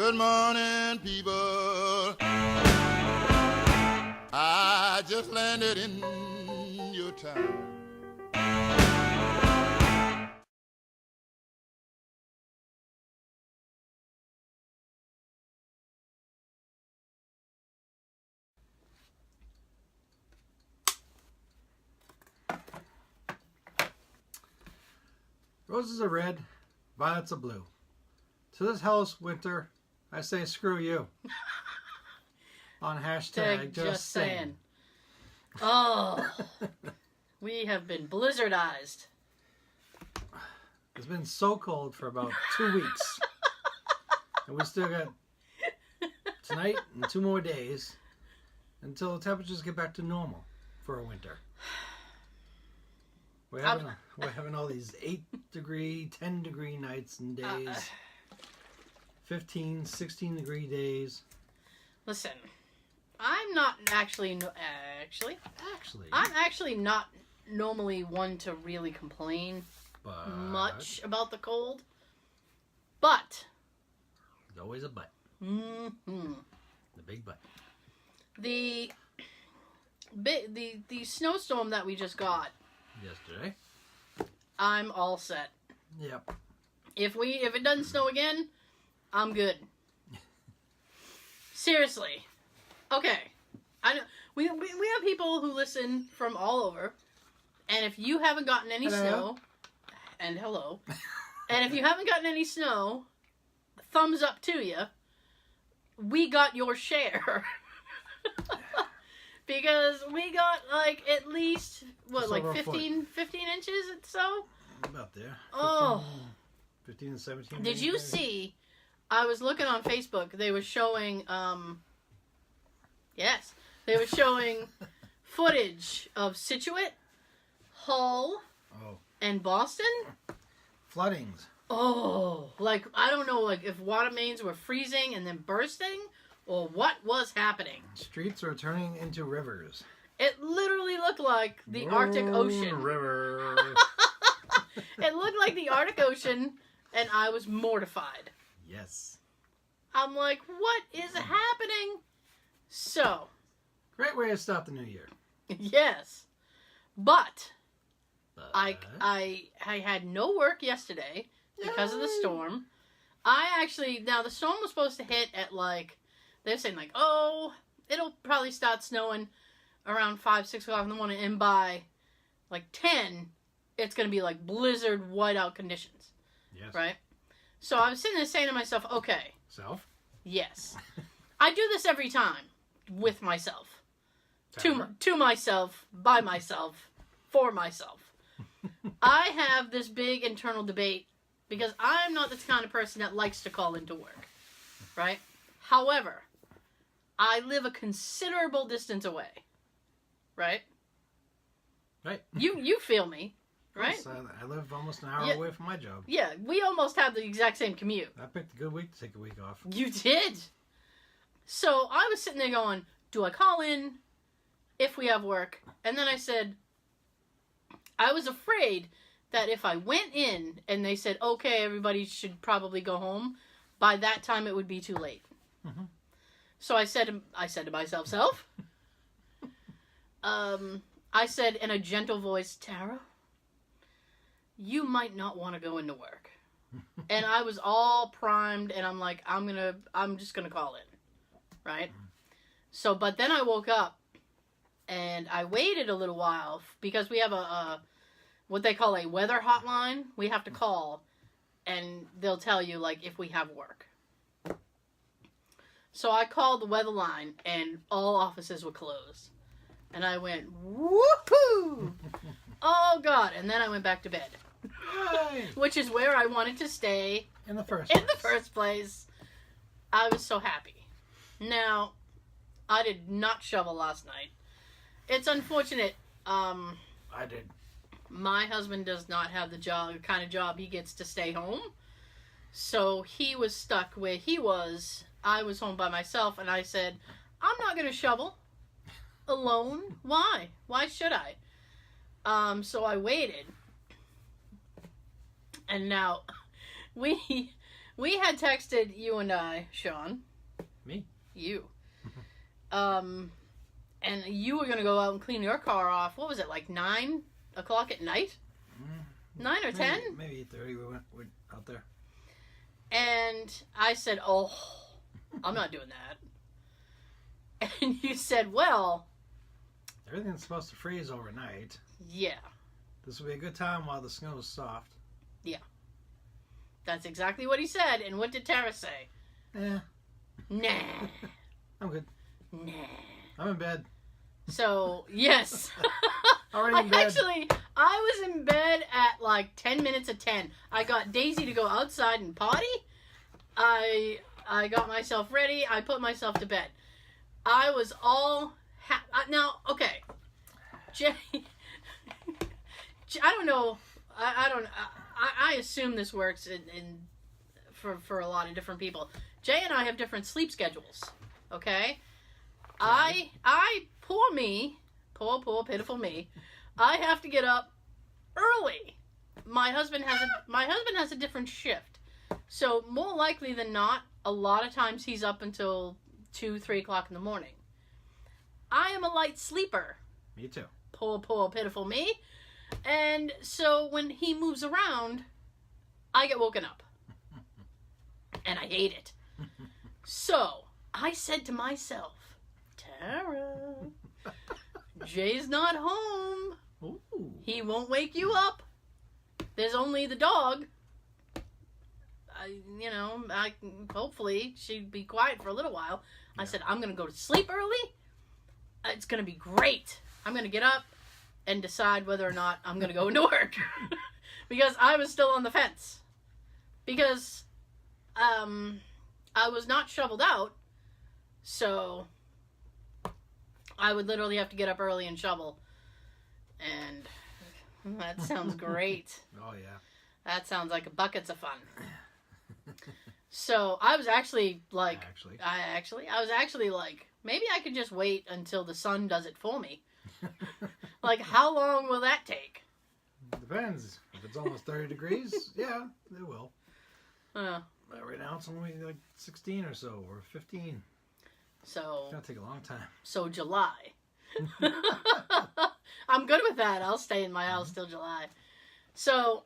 Good morning, people. I just landed in your town. Roses are red, violets are blue. To this hellish winter, I say screw you. On hashtag just saying. Oh, we have been blizzardized. It's been so cold for about 2 weeks. And we still got tonight and 2 more days until the temperatures get back to normal for a winter. We're having all these 8-degree, 10-degree nights and days. 15, 16-degree days. Listen, I'm not actually... I'm actually not normally one to really complain much about the cold. But... There's always a but. Mm-hmm. The big but. The snowstorm that we just got yesterday, I'm all set. Yep. If it doesn't snow again, I'm good. Seriously. Okay. I know we have people who listen from all over, and if you haven't gotten any snow, and hello, and if you haven't gotten any snow, thumbs up to you. We got your share. Because we got, like, at least, what, like 15 inches or so? About there. 15 and 17. Did you see, I was looking on Facebook, they were showing, they were showing footage of Scituate, Hull, and Boston. Floodings. Oh, like, I don't know, like, if water mains were freezing and then bursting, or what was happening. Streets are turning into rivers. It literally looked like the Arctic Ocean. River. It looked like the Arctic Ocean, and I was mortified. Yes. I'm like, what is happening? So. Great way to start the new year. Yes. But I had no work yesterday because of the storm. Now the storm was supposed to hit at like, they're saying like, oh, it'll probably start snowing around 5, 6 o'clock in the morning, and by like 10, it's going to be like blizzard whiteout conditions. Yes. Right? So I was sitting there saying to myself, okay. Self? Yes. I do this every time with myself. To myself, by myself, for myself. I have this big internal debate because I'm not the kind of person that likes to call into work. Right? However, I live a considerable distance away. Right? Right. You feel me, right? Yes, I live almost an hour away from my job. Yeah, we almost have the exact same commute. I picked a good week to take a week off. You did? So I was sitting there going, do I call in if we have work? And then I said, I was afraid that if I went in and they said, okay, everybody should probably go home, by that time it would be too late. Mm-hmm. So I said to myself, I said in a gentle voice, Tara, you might not want to go into work. And I was all primed, and I'm like, I'm just gonna call in, right? So, but then I woke up, and I waited a little while, because we have what they call a weather hotline. We have to call, and they'll tell you, like, if we have work. So I called the weather line, and all offices were closed. And I went, woohoo! Oh, God. And then I went back to bed. Yay! Which is where I wanted to stay. In the first place. I was so happy. Now, I did not shovel last night. It's unfortunate. I did. My husband does not have the kind of job he gets to stay home. So he was stuck where he was. I was home by myself, and I said, I'm not going to shovel alone. Why? Why should I? So I waited. And now we We had texted you and I, Sean. Me? You. And you were going to go out and clean your car off. What was it, like 9 o'clock at night? 9 or 10? Maybe 8:30 we went out there. And I said, oh, I'm not doing that. And you said, well... Everything's supposed to freeze overnight. Yeah. This will be a good time while the snow is soft. Yeah. That's exactly what he said. And what did Tara say? Yeah. Nah. I'm good. Nah. I'm in bed. So, yes. Already in bed. Actually, I was in bed at like 10 minutes of 10. I got Daisy to go outside and potty. I got myself ready. I put myself to bed. I was all... now, okay. Jay... I don't know. I assume this works for a lot of different people. Jay and I have different sleep schedules. Okay? Poor me, poor pitiful me. I have to get up early. My husband has a different shift. So more likely than not, a lot of times he's up until 2-3 o'clock in the morning. I am a light sleeper. Me too. Poor pitiful me. And so when he moves around, I get woken up. And I hate it. So I said to myself, Tara, Jay's not home. Ooh. He won't wake you up. There's only the dog. Hopefully she'd be quiet for a little while. Yeah. I said, I'm going to go to sleep early. It's going to be great. I'm going to get up and decide whether or not I'm going to go into work. Because I was still on the fence. Because I was not shoveled out. So I would literally have to get up early and shovel. And that sounds great. Oh, yeah. That sounds like buckets of fun. So I was actually like... I was actually like, maybe I could just wait until the sun does it for me. Like, how long will that take? Depends. If it's almost 30 degrees, yeah, it will. But right now it's only like 16 or so, or 15. So... It's going to take a long time. So July. I'm good with that. I'll stay in my house till July. So,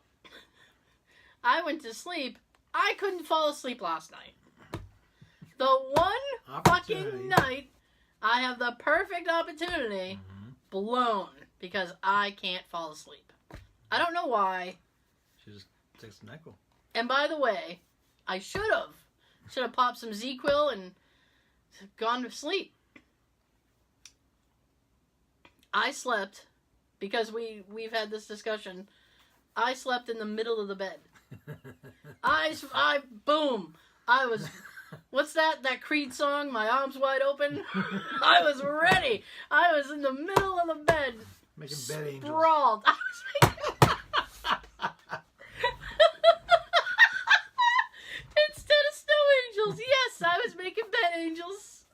I went to sleep. I couldn't fall asleep last night. The one fucking night I have the perfect opportunity blown because I can't fall asleep. I don't know why. She just takes some NyQuil. And by the way, I should have popped some Z-Quil and gone to sleep. I slept, because we've had this discussion, I slept in the middle of the bed. Boom! I was, what's that Creed song, My Arms Wide Open? I was ready! I was in the middle of the bed. Making bed angels. Sprawled. I was making... Instead of snow angels, yes, I was making bed angels.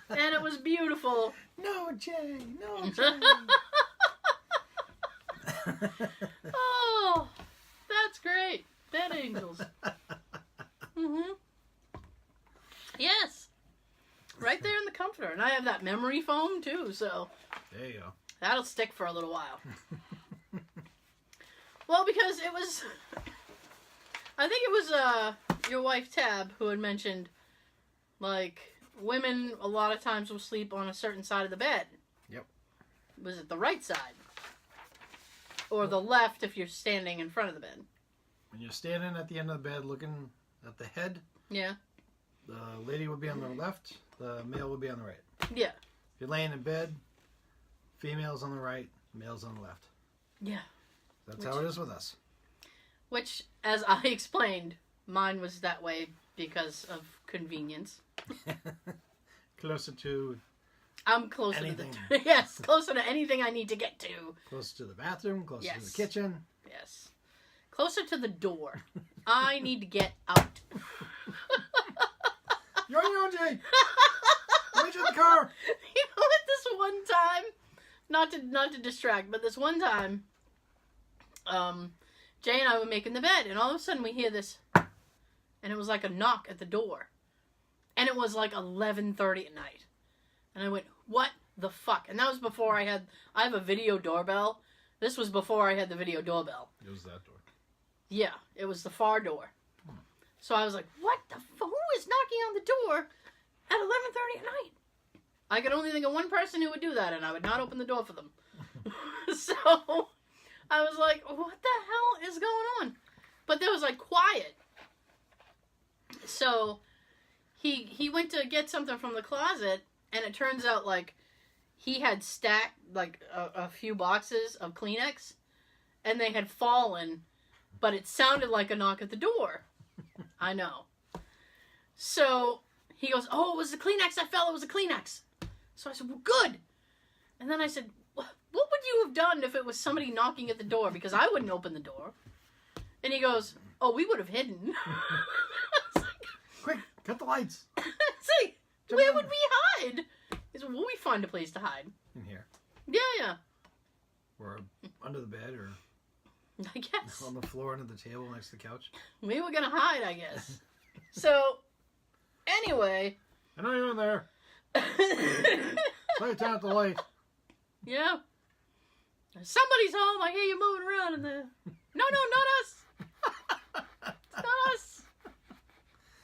And it was beautiful. No, Jay. No, Jay. Oh, that's great. Bed angels. Yes. Right there in the comforter. And I have that memory foam, too, so... There you go. That'll stick for a little while. Well, because it was... I think it was your wife, Tab, who had mentioned, like, women a lot of times will sleep on a certain side of the bed. Yep. Was it the right side? Or the left if you're standing in front of the bed? When you're standing at the end of the bed looking at the head, yeah, the lady would be on the left, the male would be on the right. Yeah. If you're laying in bed, female's on the right, male's on the left. Yeah. That's how it is with us. Which, as I explained, mine was that way because of convenience. Closer to... I'm closer anything. to the... Yes, closer to anything I need to get to. Closer to the bathroom, closer yes. to the kitchen. Yes. Closer to the door. I need to get out. You're on your own, Jay. Wait in the car. You know what, this one time, not to distract, but this one time, Jay and I were making the bed, and all of a sudden we hear this and it was like a knock at the door. And it was like 11:30 at night. And I went, what the fuck? And that was before I have a video doorbell. This was before I had the video doorbell. It was that door. Yeah, it was the far door. So I was like, what the fuck? Who is knocking on the door at 11:30 at night? I could only think of one person who would do that, and I would not open the door for them. So I was like, what the hell is going on? But there was like quiet. So he went to get something from the closet, and it turns out like he had stacked like a few boxes of Kleenex, and they had fallen, but it sounded like a knock at the door. I know. So he goes, oh, it was the Kleenex that fell. It was a Kleenex. So I said, well, good. And then I said, what would you have done if it was somebody knocking at the door? Because I wouldn't open the door. And he goes, oh, we would have hidden. I was like, quick, cut the lights. It's like, where would we hide? He said, well, we find a place to hide. In here. Yeah. Or under the bed, or I guess. on the floor under the table next to the couch. We were going to hide, I guess. So, anyway. I know you're in there. So you turn out the light. Yeah. Somebody's home. I hear you moving around in there. No, not us. It's not us.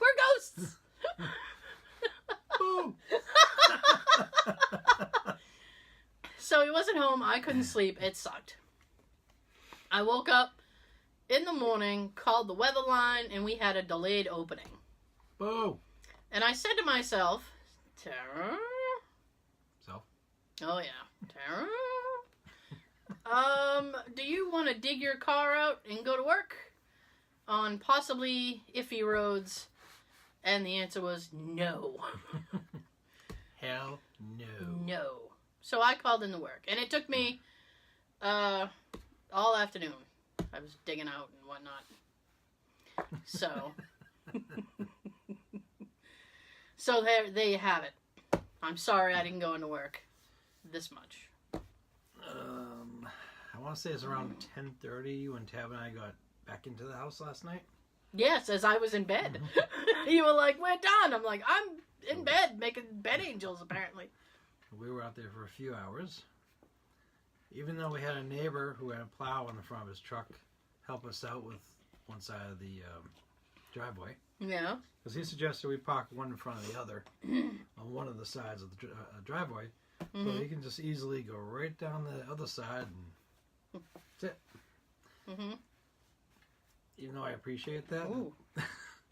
We're ghosts. Boom. So he wasn't home. I couldn't sleep. It sucked. I woke up in the morning, called the weather line, and we had a delayed opening. Boo. And I said to myself, Tara? Self? Oh, yeah. Tara? Do you want to dig your car out and go to work on possibly iffy roads? And the answer was no. Hell no. No. So I called in to work. And it took me all afternoon. I was digging out and whatnot. So. So there you have it. I'm sorry I didn't go into work this much. I want to say it's around 10:30 when Tab and I got back into the house last night. Yes, as I was in bed. You were like, we're done. I'm like, I'm in bed making bed angels, apparently. We were out there for a few hours. Even though we had a neighbor who had a plow on the front of his truck help us out with one side of the driveway. Yeah. Because he suggested we park one in front of the other on one of the sides of the driveway. So he can just easily go right down the other side and that's it. Mm-hmm. Even though I appreciate that. Ooh.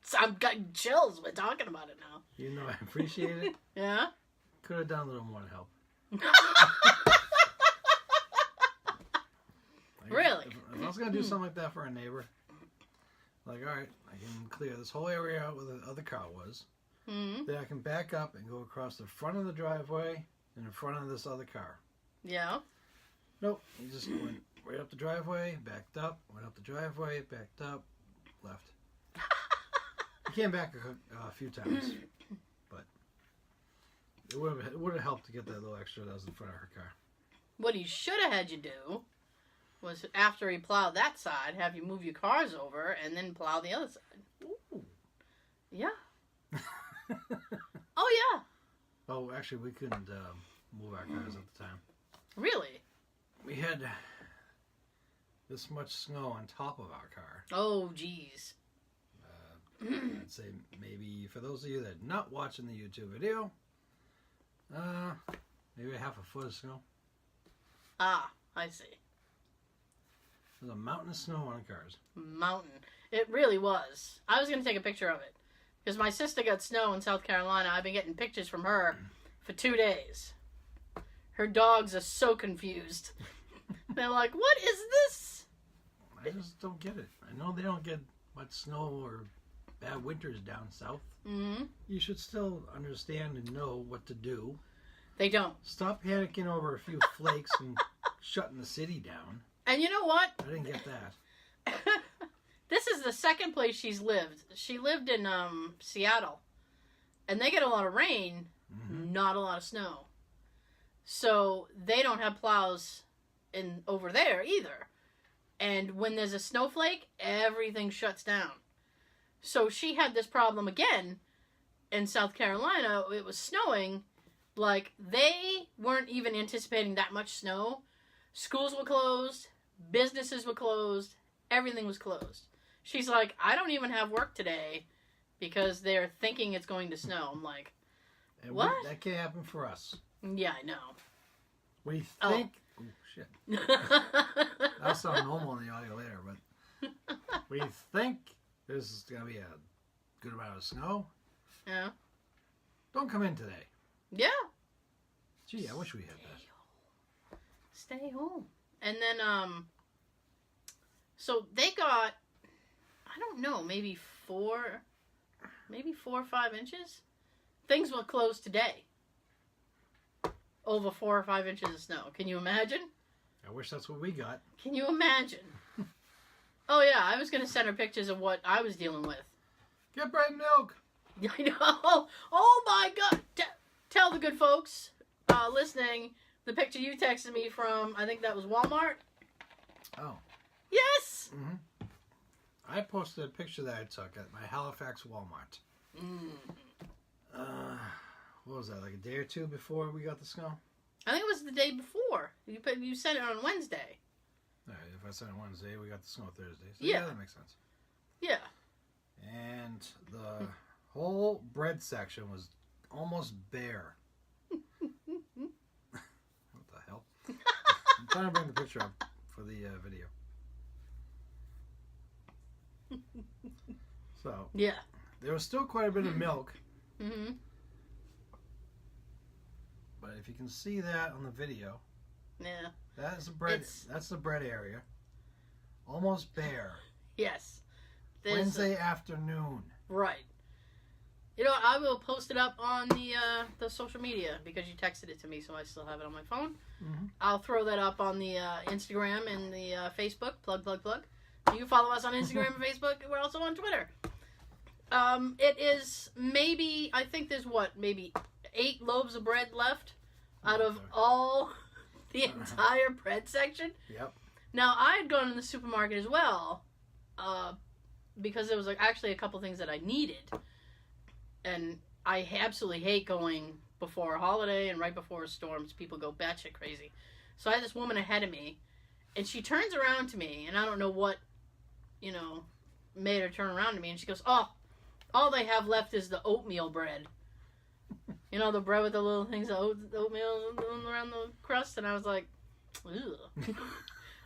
So I'm getting chills. We're talking about it now. Even though I appreciate it. Yeah? Could have done a little more to help. Really? If I was going to do something like that for a neighbor, like, all right, I can clear this whole area out where the other car was. Mm-hmm. Then I can back up and go across the front of the driveway and in front of this other car. Yeah. Nope. He just went right up the driveway, backed up, went up the driveway, backed up, left. He came back a few times, but it would have helped to get that little extra that was in front of her car. What he should have had you do was after he plowed that side, have you move your cars over and then plow the other side. Ooh. Yeah. Oh, yeah. Oh, actually, we couldn't move our cars at the time. Really? We had this much snow on top of our car. Oh, geez. I'd say maybe, for those of you that are not watching the YouTube video, maybe a half a foot of snow. Ah, I see. There's a mountain of snow on the cars. Mountain. It really was. I was going to take a picture of it. Because my sister got snow in South Carolina. I've been getting pictures from her for 2 days. Her dogs are so confused. They're like, what is this? I just don't get it. I know they don't get much snow or bad winters down south. Mm-hmm. You should still understand and know what to do. They don't. Stop panicking over a few flakes and shutting the city down. And you know what? I didn't get that. This is the second place she's lived. She lived in Seattle. And they get a lot of rain, not a lot of snow. So they don't have plows over there either. And when there's a snowflake, everything shuts down. So she had this problem again in South Carolina. It was snowing. Like, they weren't even anticipating that much snow. Schools were closed. Businesses were closed. Everything was closed. She's like, I don't even have work today because they're thinking it's going to snow. I'm like, what? That can't happen for us. Yeah, I know. We think... Oh, shit. I'll sound normal in the audio later, but... We think there's going to be a good amount of snow. Yeah. Don't come in today. Yeah. Gee, I wish we had that. Stay home. And then, so they got, I don't know, maybe 4 or 5 inches. Things were closed today. Over 4 or 5 inches of snow. Can you imagine? I wish that's what we got. Can you imagine? Oh yeah, I was gonna send her pictures of what I was dealing with. Get bread and milk. I know. Oh my God! Tell the good folks listening the picture you texted me from. I think that was Walmart. Oh. Yes. Mm-hmm. I posted a picture that I took at my Halifax Walmart. What was that? Like a day or two before we got the snow? I think it was the day before. You sent it on Wednesday. All right, if I sent it Wednesday, we got the snow Thursday. So Yeah. That makes sense. Yeah. And the whole bread section was almost bare. What the hell? I'm trying to bring the picture up for the video. So, Yeah. there was still quite a bit of milk. Mm-hmm. But if you can see that on the video, Yeah. that's the bread. That's the bread area. Almost bare. Yes. Wednesday afternoon. Right. You know, I will post it up on the social media because you texted it to me, so I still have it on my phone. Mm-hmm. I'll throw that up on the Instagram and the Facebook. Plug. You can follow us on Instagram and Facebook. We're also on Twitter. It is maybe, I think there's maybe 8 loaves of bread left out of all the entire bread section. Yep. Now, I had gone in the supermarket as well because there was actually a couple things that I needed. And I absolutely hate going before a holiday and right before a storm. People go batshit crazy. So I had this woman ahead of me, and she turns around to me, and I don't know what, made her turn around to me, and she goes, "Oh, all they have left is the oatmeal bread." You know, the bread with the little things of oatmeal around the crust, and I was like, ugh.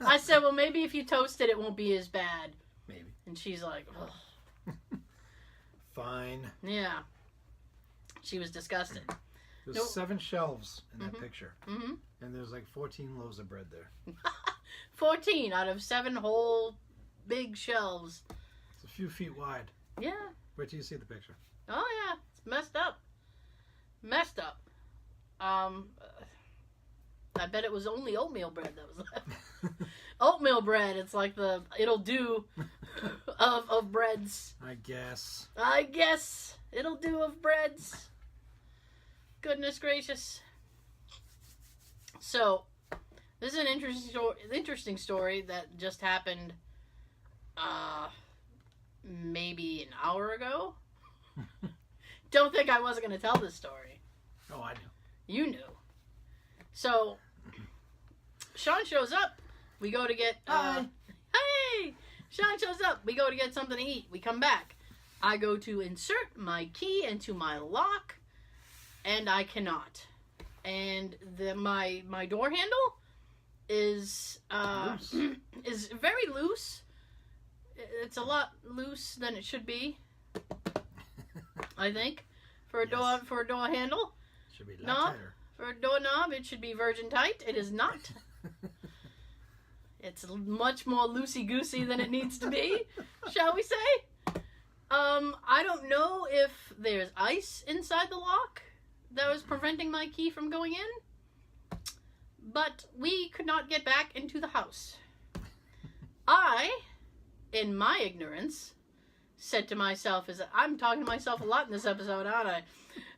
I said, well, maybe if you toast it, it won't be as bad. Maybe. And she's like, ugh. Fine. Yeah. She was disgusted. There's 7 shelves in that Mm-hmm. picture. Mm-hmm. And there's like 14 loaves of bread there. 14 out of 7 whole big shelves. It's a few feet wide. Yeah. Wait till you see the picture. Oh, yeah. It's messed up. I bet it was only oatmeal bread that was left. Oatmeal bread, it's like the it'll do of breads. I guess. It'll do of breads. Goodness gracious. So, this is an interesting story that just happened maybe an hour ago. Don't think I wasn't going to tell this story. Oh, I knew. You knew. So, Sean shows up. We go to get... hey! Sean shows up. We go to get something to eat. We come back. I go to insert my key into my lock, and I cannot. And my door handle is is very loose. It's a lot loose than it should be, I think, for a door handle. Should be a lot tighter. For a doorknob, it should be virgin tight. It is not. It's much more loosey-goosey than it needs to be, shall we say. I don't know if there's ice inside the lock that was preventing my key from going in, but we could not get back into the house. I, in my ignorance, said to myself, I'm talking to myself a lot in this episode, aren't I?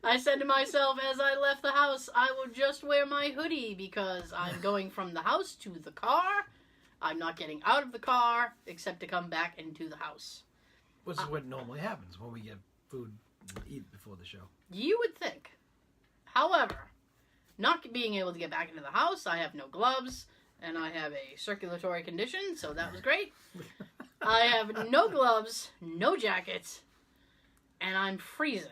I said to myself as I left the house, I will just wear my hoodie because I'm going from the house to the car. I'm not getting out of the car except to come back into the house. Which is what normally happens when we get food and eat before the show. You would think. However, not being able to get back into the house, I have no gloves, and I have a circulatory condition, so that was great. I have no gloves, no jackets, and I'm freezing.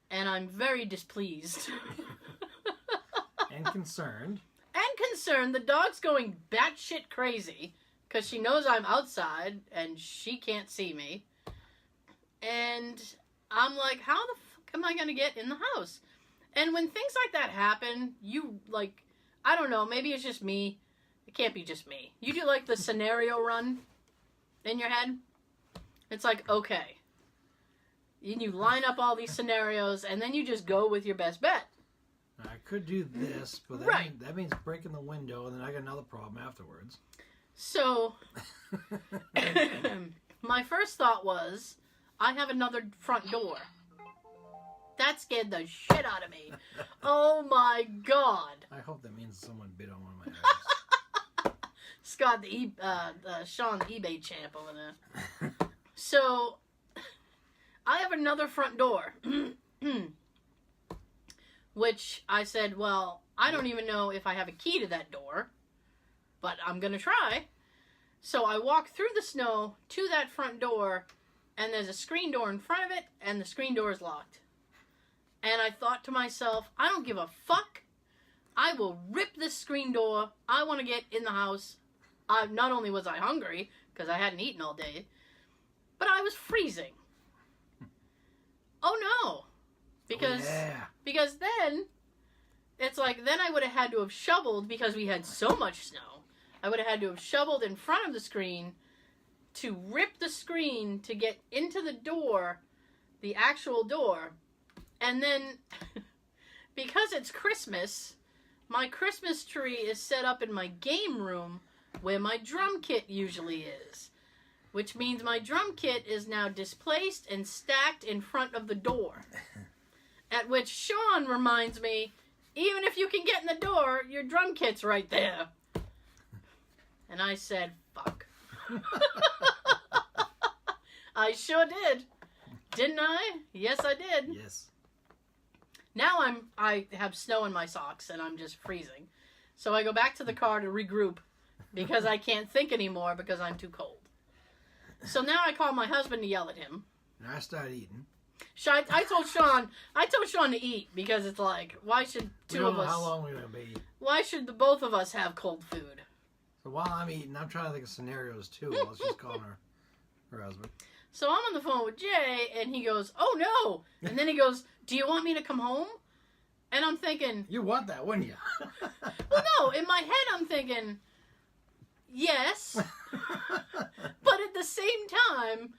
And I'm very displeased. And concerned. And concerned. The dog's going batshit crazy because she knows I'm outside and she can't see me. And I'm like, how the fuck am I going to get in the house? And when things like that happen, you, like, I don't know, maybe it's just me. It can't be just me. You do, like, the scenario run in your head. It's like, okay. And you line up all these scenarios, and then you just go with your best bet. I could do this, but that means breaking the window, and then I got another problem afterwards. So, my first thought was, I have another front door. That scared the shit out of me. Oh my god. I hope that means someone bit on one of my eggs. Scott, Sean, the eBay champ over there. So, I have another front door. Which I said, well, I don't even know if I have a key to that door. But I'm going to try. So I walk through the snow to that front door. And there's a screen door in front of it. And the screen door is locked. And I thought to myself, I don't give a fuck. I will rip this screen door. I want to get in the house. Not only was I hungry, because I hadn't eaten all day, but I was freezing. Oh no. Because then, it's like, then I would have had to have shoveled, because we had so much snow, I would have had to have shoveled in front of the screen to rip the screen to get into the door, the actual door. And then, because it's Christmas, my Christmas tree is set up in my game room where my drum kit usually is. Which means my drum kit is now displaced and stacked in front of the door. At which Sean reminds me, even if you can get in the door, your drum kit's right there. And I said, fuck. I sure did. Didn't I? Yes, I did. Yes. Now I have snow in my socks and I'm just freezing. So I go back to the car to regroup because I can't think anymore because I'm too cold. So now I call my husband to yell at him. And I started eating. I told Sean to eat because it's like, why should two of us? How long we're gonna be? Why should the both of us have cold food? So while I'm eating, I'm trying to think of scenarios too. While she's calling her husband. So I'm on the phone with Jay, and he goes, "Oh no!" And then he goes, "Do you want me to come home?" And I'm thinking, you want that, wouldn't you? Well, no. In my head, I'm thinking, yes, but at the same time,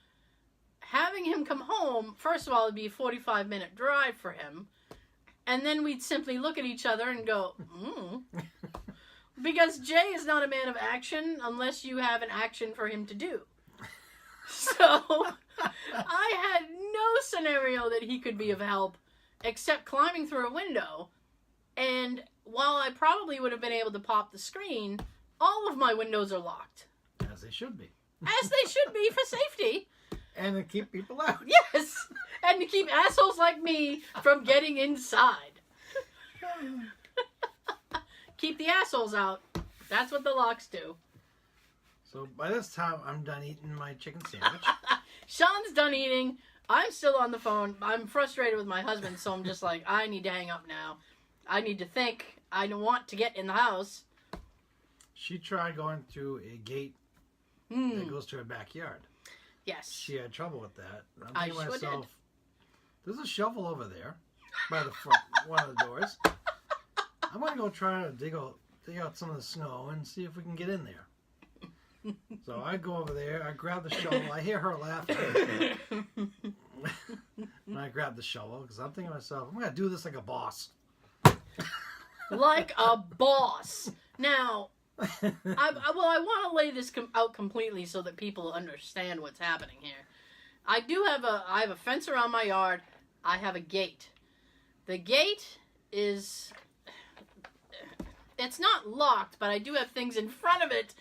having him come home, first of all, it'd be a 45-minute drive for him. And then we'd simply look at each other and go, Because Jay is not a man of action unless you have an action for him to do. So, I had no scenario that he could be of help except climbing through a window. And while I probably would have been able to pop the screen, all of my windows are locked. As they should be. As they should be for safety. And to keep people out. Yes! And to keep assholes like me from getting inside. Keep the assholes out. That's what the locks do. So by this time, I'm done eating my chicken sandwich. Sean's done eating. I'm still on the phone. I'm frustrated with my husband, so I'm just like, I need to hang up now. I need to think. I don't want to get in the house. She tried going through a gate that goes to her backyard. Yes. She had trouble with that. I'm I thinking to sure myself, there's a shovel over there by the front, one of the doors. I'm going to go try to dig out some of the snow and see if we can get in there. So I go over there, I grab the shovel, I hear her laughing. And I grab the shovel because I'm thinking to myself, I'm going to do this like a boss. Like a boss. Now, I want to lay this out completely so that people understand what's happening here. I have a fence around my yard. I have a gate. The gate is, it's not locked, but I do have things in front of it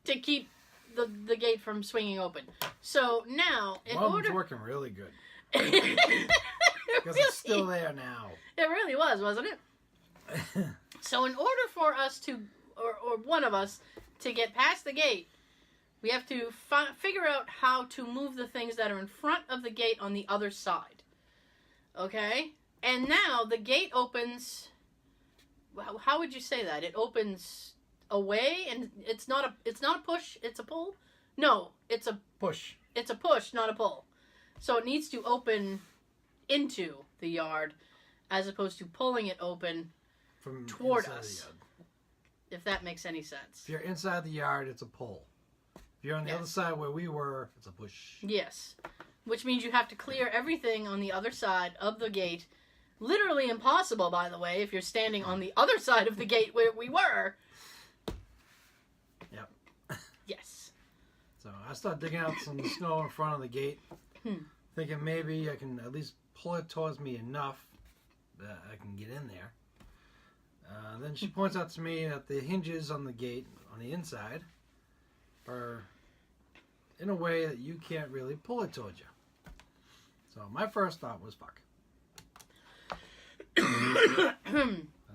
to keep the gate from swinging open. So now, in One order... was working really good. It Because it's still there now. It really was, wasn't it? So in order for us to, or one of us, to get past the gate, we have to figure out how to move the things that are in front of the gate on the other side. Okay? And now the gate opens... How would you say that? It opens away, and it's not a push, it's a pull? No, it's a... Push. It's a push, not a pull. So it needs to open into the yard as opposed to pulling it open From toward inside us. the yard. If that makes any sense. If you're inside the yard, it's a pull. If you're on the other side where we were, it's a push. Yes. Which means you have to clear everything on the other side of the gate. Literally impossible, by the way, if you're standing on the other side of the gate where we were. Yep. Yes. So I start digging out some snow in front of the gate, thinking maybe I can at least pull it towards me enough that I can get in there. Then she points out to me that the hinges on the gate on the inside are in a way that you can't really pull it towards you. So my first thought was, fuck. That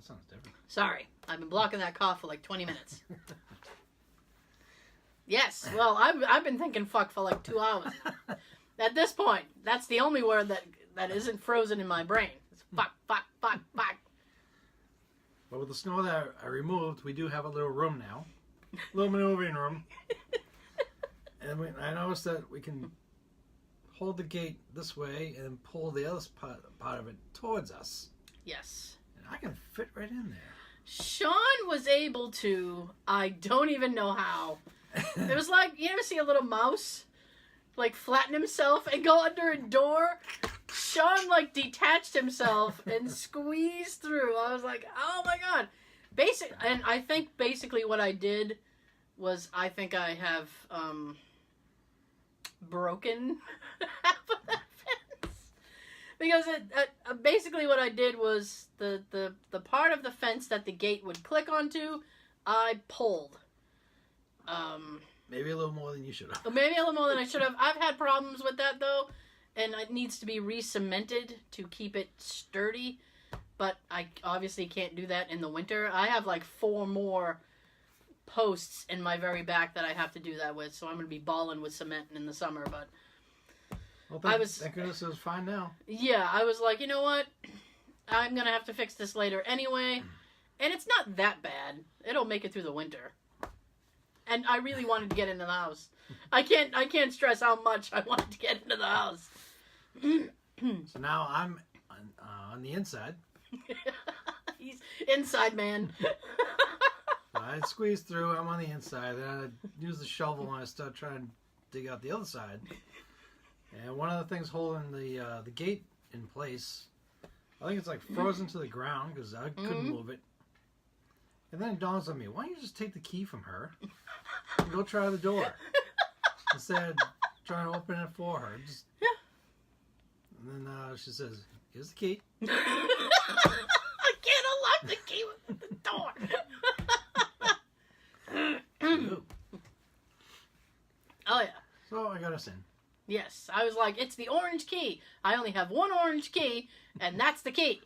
sounds different. Sorry. I've been blocking that cough for like 20 minutes. Yes. Well, I've been thinking fuck for like 2 hours. At this point, that's the only word that isn't frozen in my brain. It's fuck, fuck, fuck, fuck. But with the snow that I removed, we do have a little room now. Little maneuvering room. And I noticed that we can hold the gate this way and pull the other part of it towards us. Yes. And I can fit right in there. Sean was able to, I don't even know how. It was like, you ever see a little mouse, like, flatten himself and go under a door? Sean, like, detached himself and squeezed through. I was like, oh my god. And I think basically what I did was, I think I have, broken half of that fence. Because basically what I did was, the part of the fence that the gate would click onto, I pulled. Maybe a little more than you should have. Maybe a little more than I should have. I've had problems with that, though, and it needs to be re-cemented to keep it sturdy, but I obviously can't do that in the winter. I have, like, 4 more posts in my very back that I have to do that with, so I'm going to be balling with cement in the summer, but... Well, thank goodness it was fine now. Yeah, I was like, you know what? I'm going to have to fix this later anyway, and it's not that bad. It'll make it through the winter. And I really wanted to get into the house. I can't stress how much I wanted to get into the house. So now I'm on the inside. He's inside man. I squeeze through. I'm on the inside. Then I use the shovel and I start trying to dig out the other side. And one of the things holding the gate in place, I think it's like frozen to the ground because I couldn't move it. And then it dawns on me, why don't you just take the key from her and go try the door instead of trying to open it for her? And then she says, here's the key. I can't unlock the key with the door. Oh, yeah. So I got us in. Yes. I was like, it's the orange key. I only have one orange key, and that's the key.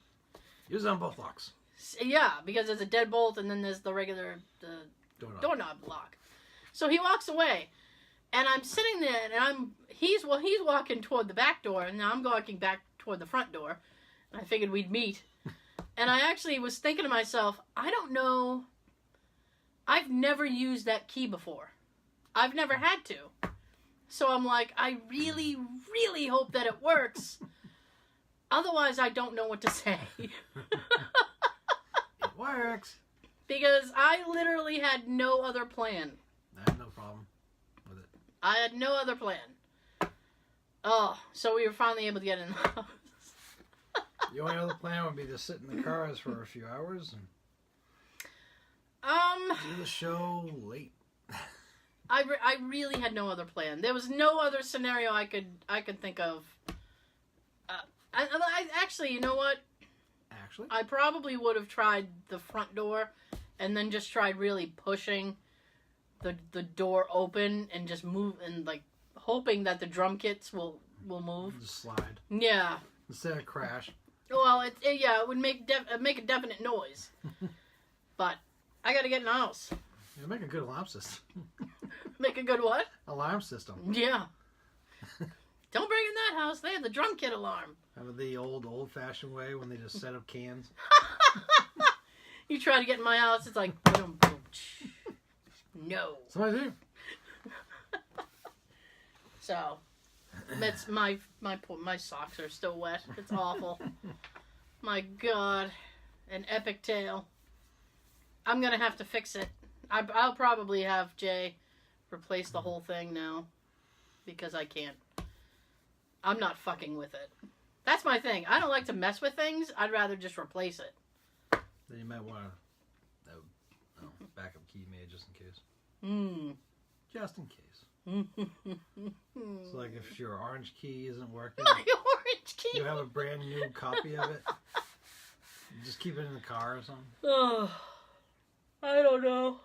Use it on both locks. Yeah, because there's a deadbolt, and then there's the regular doorknob lock. So he walks away, and I'm sitting there, and he's walking toward the back door, and I'm walking back toward the front door. And I figured we'd meet. And I actually was thinking to myself, I don't know. I've never used that key before. I've never had to. So I'm like, I really, really hope that it works. Otherwise, I don't know what to say. It works. Because I literally had no other plan. I had no problem with it. I had no other plan. Oh, so we were finally able to get in the house. The only other plan would be to sit in the cars for a few hours and do the show late. I really had no other plan. There was no other scenario I could think of. I actually, you know what? Actually? I probably would have tried the front door and then just tried really pushing the door open and just move and like hoping that the drum kits will move. Just slide. Yeah. Instead of crash. Well, it would make a definite noise. But I gotta get in the house. It'll make a good alarm system. Make a good what? Alarm system. Yeah. Don't bring in that house. They have the drum kit alarm. Have the old-fashioned way when they just set up cans. You try to get in my house, it's like boom, boom. No. Somebody's here. So, that's my socks are still wet. It's awful. My God, an epic tale. I'm gonna have to fix it. I'll probably have Jay replace the whole thing now because I can't. I'm not fucking with it. That's my thing. I don't like to mess with things. I'd rather just replace it. Then you might want a backup key made just in case. Just in case. So like if your orange key isn't working, my orange key. You have a brand new copy of it. Just keep it in the car or something. Oh, I don't know.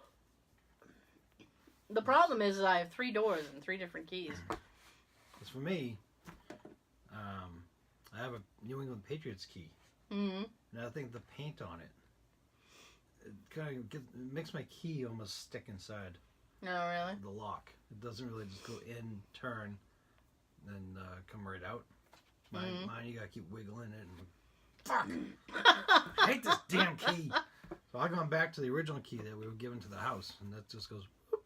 The problem is I have 3 doors and 3 different keys. Because for me, I have a New England Patriots key. Mm-hmm. And I think the paint on it kind of makes my key almost stick inside. Oh, really? The lock. It doesn't really just go in, turn, then come right out. Mine, you gotta keep wiggling it. And fuck! I hate this damn key. So I've gone back to the original key that we were given to the house, and that just goes. Whoop,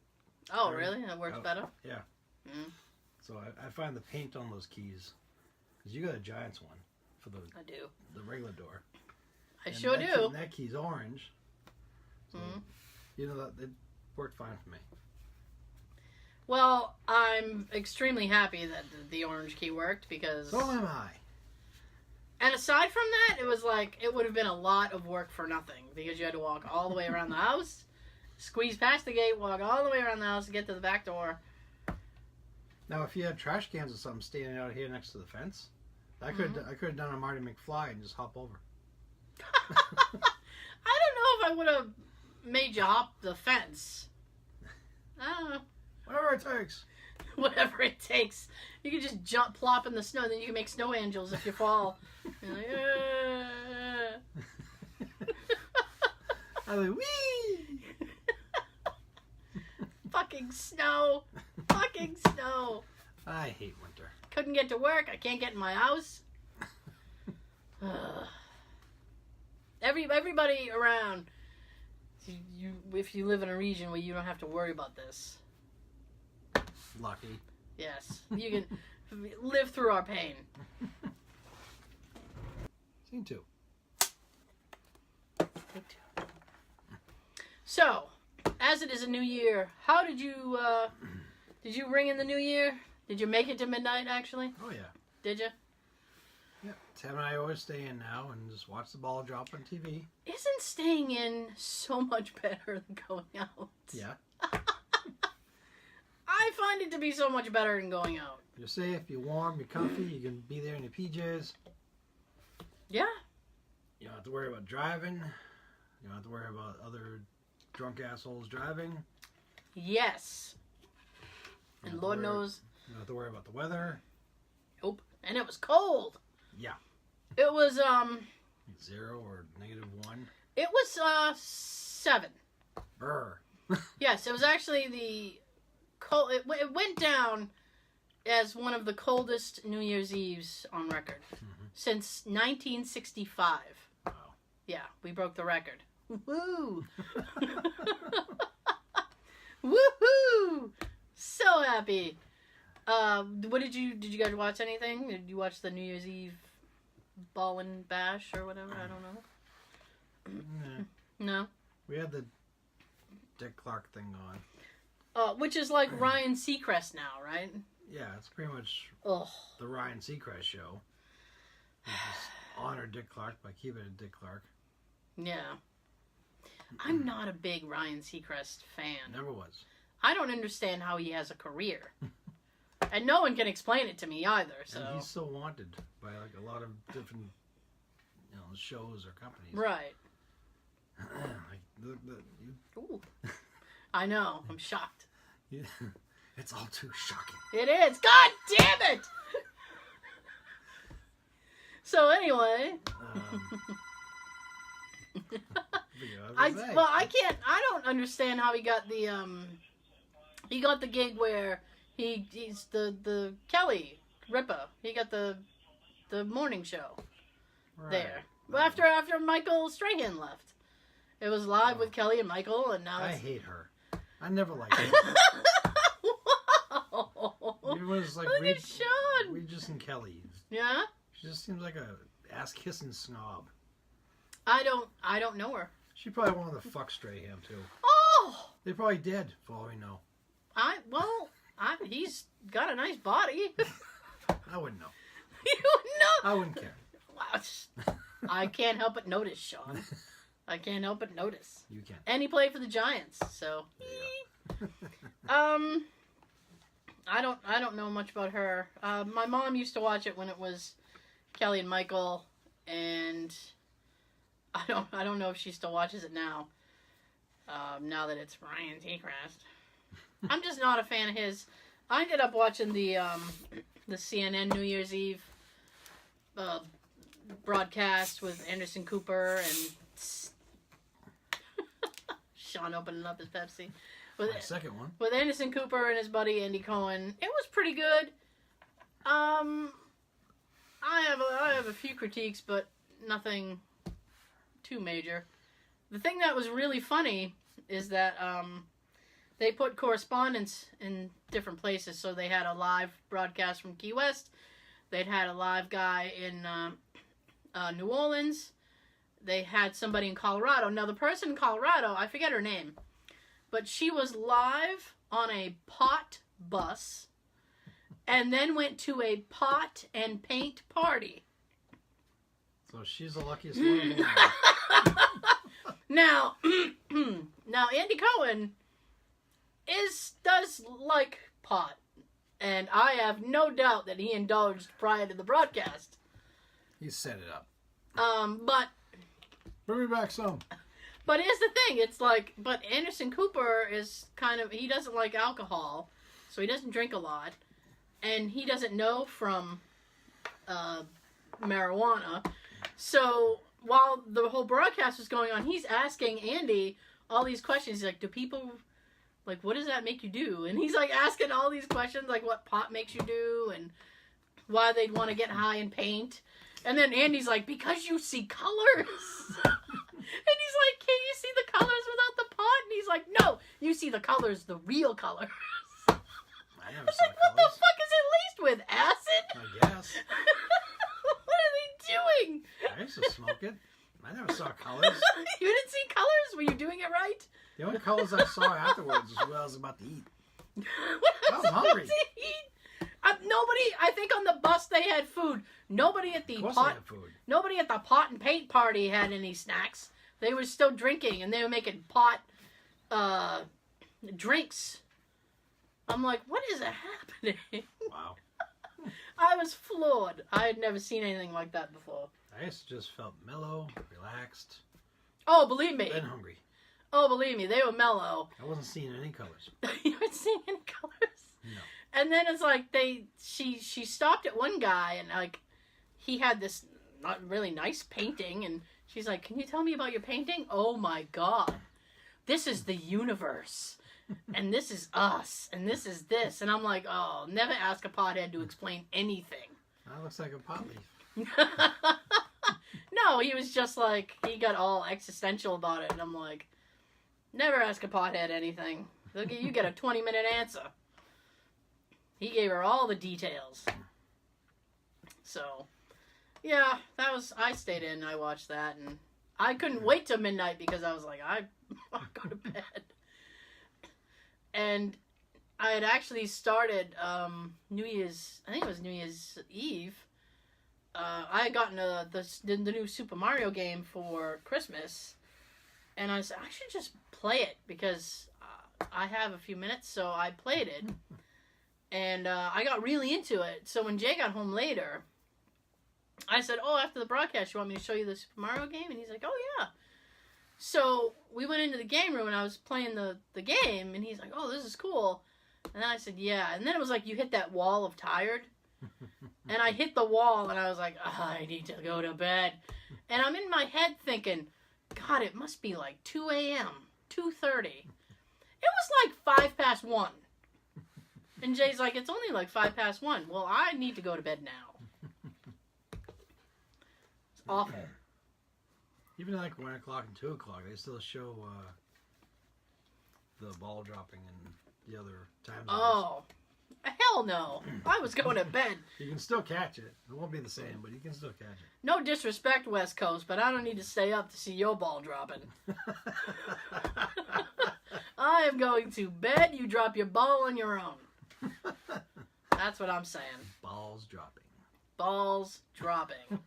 oh, really? That works better? Yeah. Mm. So I find the paint on those keys, because you got a Giants one for the I do. The regular door. I sure do. And that key's orange. So, you know, that it worked fine for me. Well, I'm extremely happy that the orange key worked because... So am I. And aside from that, it was like, it would have been a lot of work for nothing because you had to walk all the way around the house, squeeze past the gate, walk all the way around the house to get to the back door. Now, if you had trash cans or something standing out here next to the fence, I could have done a Marty McFly and just hop over. I don't know if I would have made you hop the fence. I don't know. Whatever it takes. Whatever it takes. You can just jump, plop in the snow, then you can make snow angels if you fall. You're like, I was like, wee! Fucking snow. Fucking snow. I hate winter. Couldn't get to work. I can't get in my house. Everybody around, if you live in a region where you don't have to worry about this. Lucky. Yes. You can live through our pain. Scene 2. So, as it is a new year, how did you ring in the new year? Did you make it to midnight, actually? Oh, yeah. Did you? Yeah. Tab and I always stay in now and just watch the ball drop on TV. Isn't staying in so much better than going out? Yeah. I find it to be so much better than going out. You're safe, you're warm, you're comfy, you can be there in your PJs. Yeah. You don't have to worry about driving. You don't have to worry about other drunk assholes driving. Yes. And Lord knows. You don't have to worry about the weather. Nope. And it was cold. Yeah. It was 0 or -1. It was 7. Brr. Yes, it was actually the cold. It went down as one of the coldest New Year's Eves on record since 1965. Wow. Yeah, we broke the record. Woo! Woohoo! So happy. What did you guys watch anything? Did you watch the New Year's Eve Ball and Bash or whatever? I don't know. No. We had the Dick Clark thing on. Which is like Ryan Seacrest now, right? Yeah, it's pretty much Ugh. the Ryan Seacrest show. We just honor Dick Clark by keeping it Dick Clark. Yeah. I'm not a big Ryan Seacrest fan. Never was. I don't understand how he has a career. And no one can explain it to me either, so... And he's so wanted by like a lot of different shows or companies. Right. Like Ooh. I know. I'm shocked. Yeah. It's all too shocking. It is. God damn it! So anyway, I don't understand how he got the gig where he's the Kelly Ripa. He got the morning show there. Well, after Michael Strahan left, it was live with Kelly and Michael, and now I hate her. I never liked her. Wow. It was like Look at Sean. Regis and Kelly. Yeah. She just seems like a ass-kissing snob. I don't know her. She probably wanted to fuck Strahan too. Oh. They probably did, for all we know. He's got a nice body. I wouldn't know. You wouldn't know. I wouldn't care. Wow. I can't help but notice, Sean. I can't help but notice. You can. And he played for the Giants, so. I don't know much about her. My mom used to watch it when it was Kelly and Michael, and I don't know if she still watches it now. Now that it's Ryan Seacrest. I'm just not a fan of his. I ended up watching the CNN New Year's Eve broadcast with Anderson Cooper and Sean opening up his Pepsi. My second one. With Anderson Cooper and his buddy Andy Cohen. It was pretty good. I have a few critiques, but nothing too major. The thing that was really funny is that they put correspondents in different places. So they had a live broadcast from Key West. They'd had a live guy in New Orleans. They had somebody in Colorado. Now, the person in Colorado, I forget her name, but she was live on a pot bus and then went to a pot and paint party. So she's the luckiest one of them all. Now, Andy Cohen does like pot, and I have no doubt that he indulged prior to the broadcast. He set it up. But bring me back some. But here's the thing, it's like, but Anderson Cooper is he doesn't like alcohol, so he doesn't drink a lot, and he doesn't know from marijuana. So while the whole broadcast was going on, he's asking Andy all these questions. He's like, do people, like, what does that make you do? And he's like asking all these questions, like what pot makes you do, and why they'd want to get high and paint. And then Andy's like, because you see colors. And he's like, can you see the colors without the pot? And he's like, no, you see the colors, the real colors. I never It's saw like, what the colors. fuck is it laced with? Acid? I guess. What are they doing? I used to smoke it. I never saw colors. You didn't see colors? Were you doing it right? The only colors I saw afterwards was what I was about to eat. What I was about hungry. to eat? Nobody, I think on the bus they had food. Nobody at the Of course pot, I had food. nobody at the pot and paint party had any snacks. They were still drinking, and they were making pot drinks. I'm like, what is happening? Wow. I was floored. I had never seen anything like that before. I just felt mellow, relaxed, Oh, believe me. and hungry. Oh, believe me, they were mellow. I wasn't seeing any colors. You weren't seeing any colors. No. And then it's like she stopped at one guy, and like he had this not really nice painting, and she's like, "Can you tell me about your painting?" Oh my god, this is the universe, and this is us, and this is this, and I'm like, oh, never ask a pothead to explain anything. That looks like a pot leaf. No, he was just like, he got all existential about it, and I'm like, never ask a pothead anything. You get a 20-minute answer. He gave her all the details. So, yeah, I stayed in, I watched that, and I couldn't wait till midnight because I was like, I want to go to bed. And I had actually started New Year's Eve. I had gotten the new Super Mario game for Christmas, and I said, I should just play it because I have a few minutes, so I played it. And I got really into it. So when Jay got home later, I said, oh, after the broadcast, you want me to show you the Super Mario game? And he's like, oh, yeah. So we went into the game room and I was playing the game and he's like, oh, this is cool. And then I said, yeah. And then it was like you hit that wall of tired. And I hit the wall and I was like, oh, I need to go to bed. And I'm in my head thinking, God, it must be like 2 a.m., 2:30. It was like 1:05. And Jay's like, it's only like 1:05. Well, I need to go to bed now. It's awful. Even like 1 o'clock and 2 o'clock, they still show the ball dropping and the other times. Oh, hell no. I was going to bed. You can still catch it. It won't be the same, but you can still catch it. No disrespect, West Coast, but I don't need to stay up to see your ball dropping. I am going to bed. You drop your ball on your own. That's what I'm saying. Balls dropping. Balls dropping.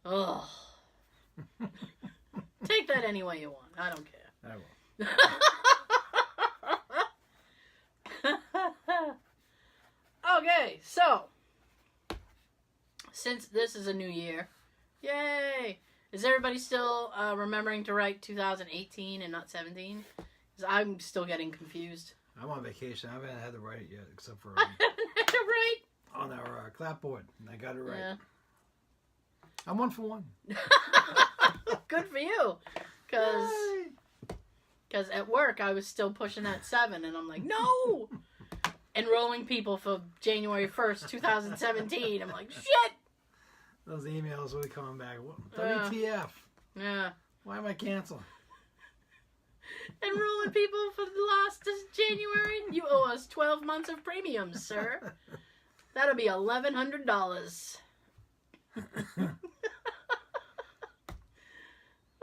Ugh. Take that any way you want. I don't care. I will. Okay, so since this is a new year, yay! Is everybody still remembering to write 2018 and not 17? Because I'm still getting confused. I'm on vacation. I haven't had to write it yet, except for I haven't had to write. On our clapboard, and I got it right. Yeah. I'm 1 for 1. Good for you, because at work I was still pushing that 7, and I'm like, no. Enrolling people for January 1st, 2017. I'm like, shit! Those emails will be coming back. WTF? Yeah. Why am I canceled? Enrolling people for the last January? You owe us 12 months of premiums, sir. That'll be $1,100.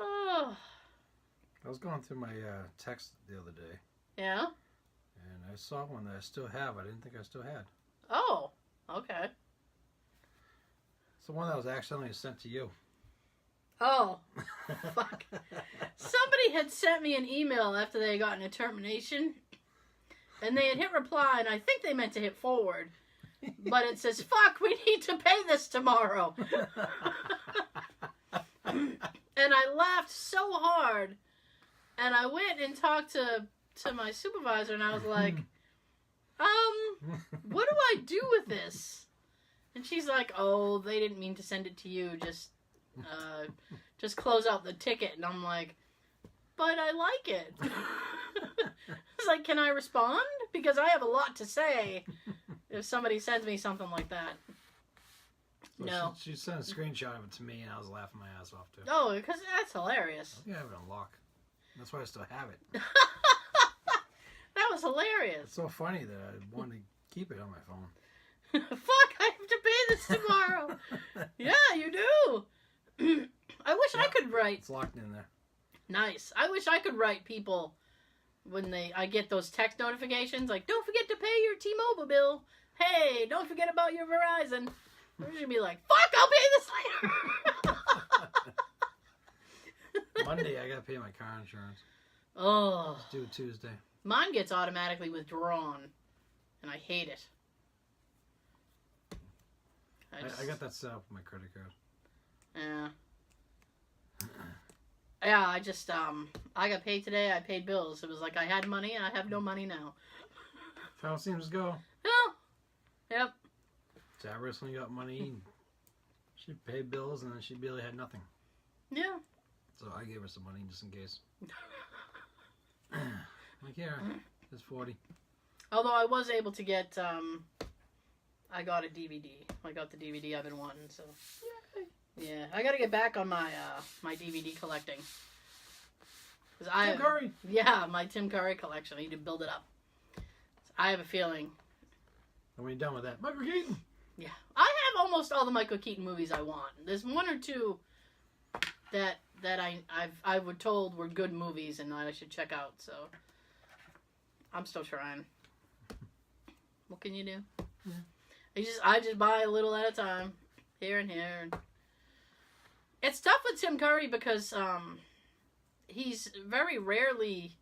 Oh. I was going through my text the other day. Yeah? And I saw one that I still have. I didn't think I still had. Oh, okay. It's the one that was accidentally sent to you. Oh, fuck. Somebody had sent me an email after they had gotten a termination, and they had hit reply, and I think they meant to hit forward. But it says, fuck, we need to pay this tomorrow. And I laughed so hard, and I went and talked to my supervisor, and I was like, what do I do with this? And she's like, oh, they didn't mean to send it to you, just close out the ticket. And I'm like, but I like it. It's like, can I respond? Because I have a lot to say if somebody sends me something like that. Well, No. She sent a screenshot of it to me, and I was laughing my ass off, too. Oh, because that's hilarious. I think I have it on lock. That's why I still have it. That was hilarious. It's so funny that I want to keep it on my phone. Fuck, I have to pay this tomorrow. Yeah, you do. I wish I could write. It's locked in there. Nice. I wish I could write people when I get those text notifications like, don't forget to pay your T-Mobile bill. Hey, don't forget about your Verizon. They're just be like, fuck, I'll pay this later. Monday, I gotta pay my car insurance. Oh. It's due Tuesday. Mine gets automatically withdrawn, and I hate it. I got that set up with my credit card. Yeah. Yeah, I just, I got paid today, I paid bills. It was like I had money, and I have no money now. That's how it seems to go. Yeah. Yep. Sarah recently got money. She paid bills, and then she barely had nothing. Yeah. So I gave her some money just in case. Like, here, it's 40. Although I was able to get, I got a DVD. I got the DVD I've been wanting, so. Yeah, I gotta get back on my my DVD collecting. Tim Curry! Yeah, my Tim Curry collection. I need to build it up. I have a feeling. And when you're done with that, Michael Keaton! Yeah. I have almost all the Michael Keaton movies I want. There's one or two that I was told were good movies and that I should check out, so I'm still trying. What can you do? Yeah. I just buy a little at a time, here and here. It's tough with Tim Curry because he's very rarely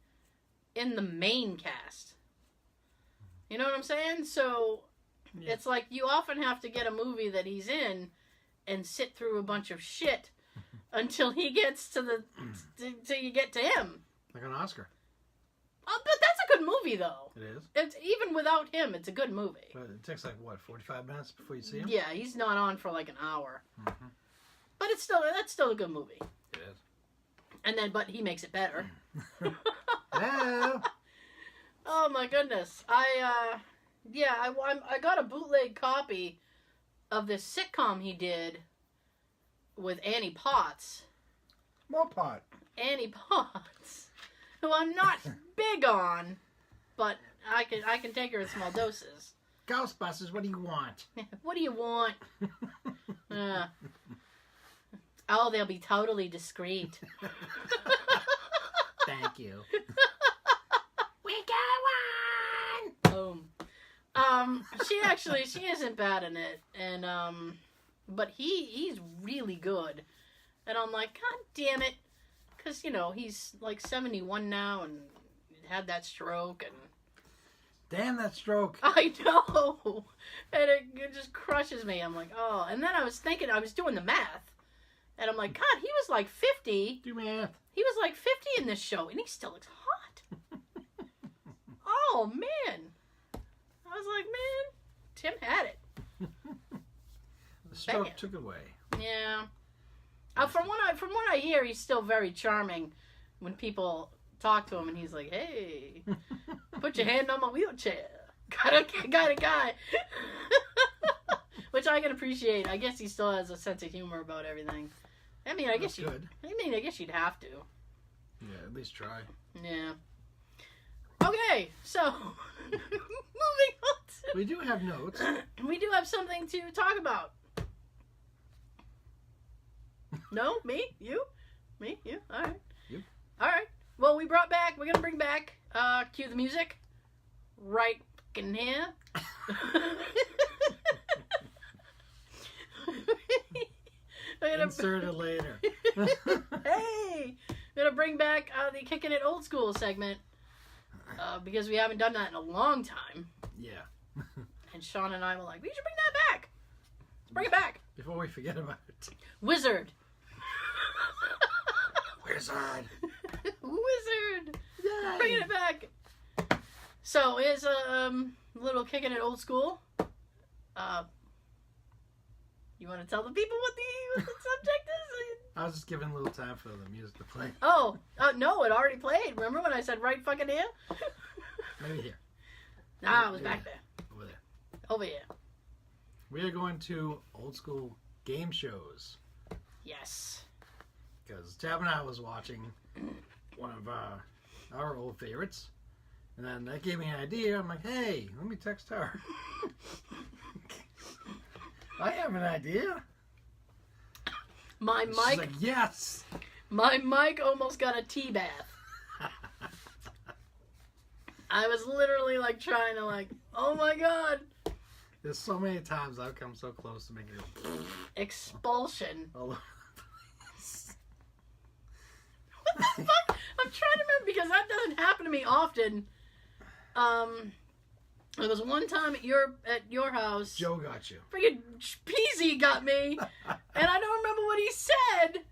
in the main cast. You know what I'm saying? So yeah. It's like you often have to get a movie that he's in and sit through a bunch of shit until he gets to till you get to him. Like an Oscar. But that's a good movie, though. It is. It's even without him, it's a good movie. But it takes like what, 45 minutes before you see him? Yeah, he's not on for like an hour. Mm-hmm. But that's still a good movie. It is. And then, but he makes it better. Hello. Oh my goodness! I got a bootleg copy of this sitcom he did with Annie Potts. More pot. Annie Potts, who I'm not big on, but I can take her in small doses. Ghostbusters, what do you want? What do you want? Oh, they'll be totally discreet. Thank you. We got one. Boom. She isn't bad in it, and but he's really good, and I'm like, God damn it, because he's like 71 now and had that stroke, and Damn that stroke. I know, and it just crushes me. I'm like, oh, and then I was doing the math, and I'm like, God, he was like 50. Do math. He was like 50 in this show, and he still looks hot. Oh, man. I was like, man, Tim had it. The stroke Bam. took away. Yeah. From what I hear, he's still very charming when people talk to him, and he's like, hey, put your hand on my wheelchair. Kind of guy. Which I can appreciate. I guess he still has a sense of humor about everything. I mean, I guess you'd have to. Yeah, at least try. Yeah. Okay, so moving on. We do have notes. We do have something to talk about. No, me, you, all right. You. All right. Well, we're gonna bring back. Cue the music. Right in here. Insert it later. Hey, we're gonna bring back the Kickin' It Old School segment because we haven't done that in a long time. Yeah. And Sean and I were like, we should bring that back. Let's bring it back. Before we forget about it. Wizard. Wizard. Wizard. Yay. Bringing it back. So here's a little Kickin' It Old School. You want to tell the people what the subject is? I was just giving a little time for the music to play. Oh, no, it already played. Remember when I said right fucking here? Maybe here. Nah, I was back there. Over there. Over here. We are going to old school game shows. Yes. Because Tab and I was watching one of our old favorites. And then that gave me an idea. I'm like, hey, let me text her. I have an idea. My She's mic. like, yes. My mic almost got a tea bath. I was literally like trying to like, oh my god. There's so many times I've come so close to making it go Expulsion. all over. What the fuck? I'm trying to remember because that doesn't happen to me often. There was one time at your house. Joe got you. Freaking Peasy got me, and I don't remember what he said.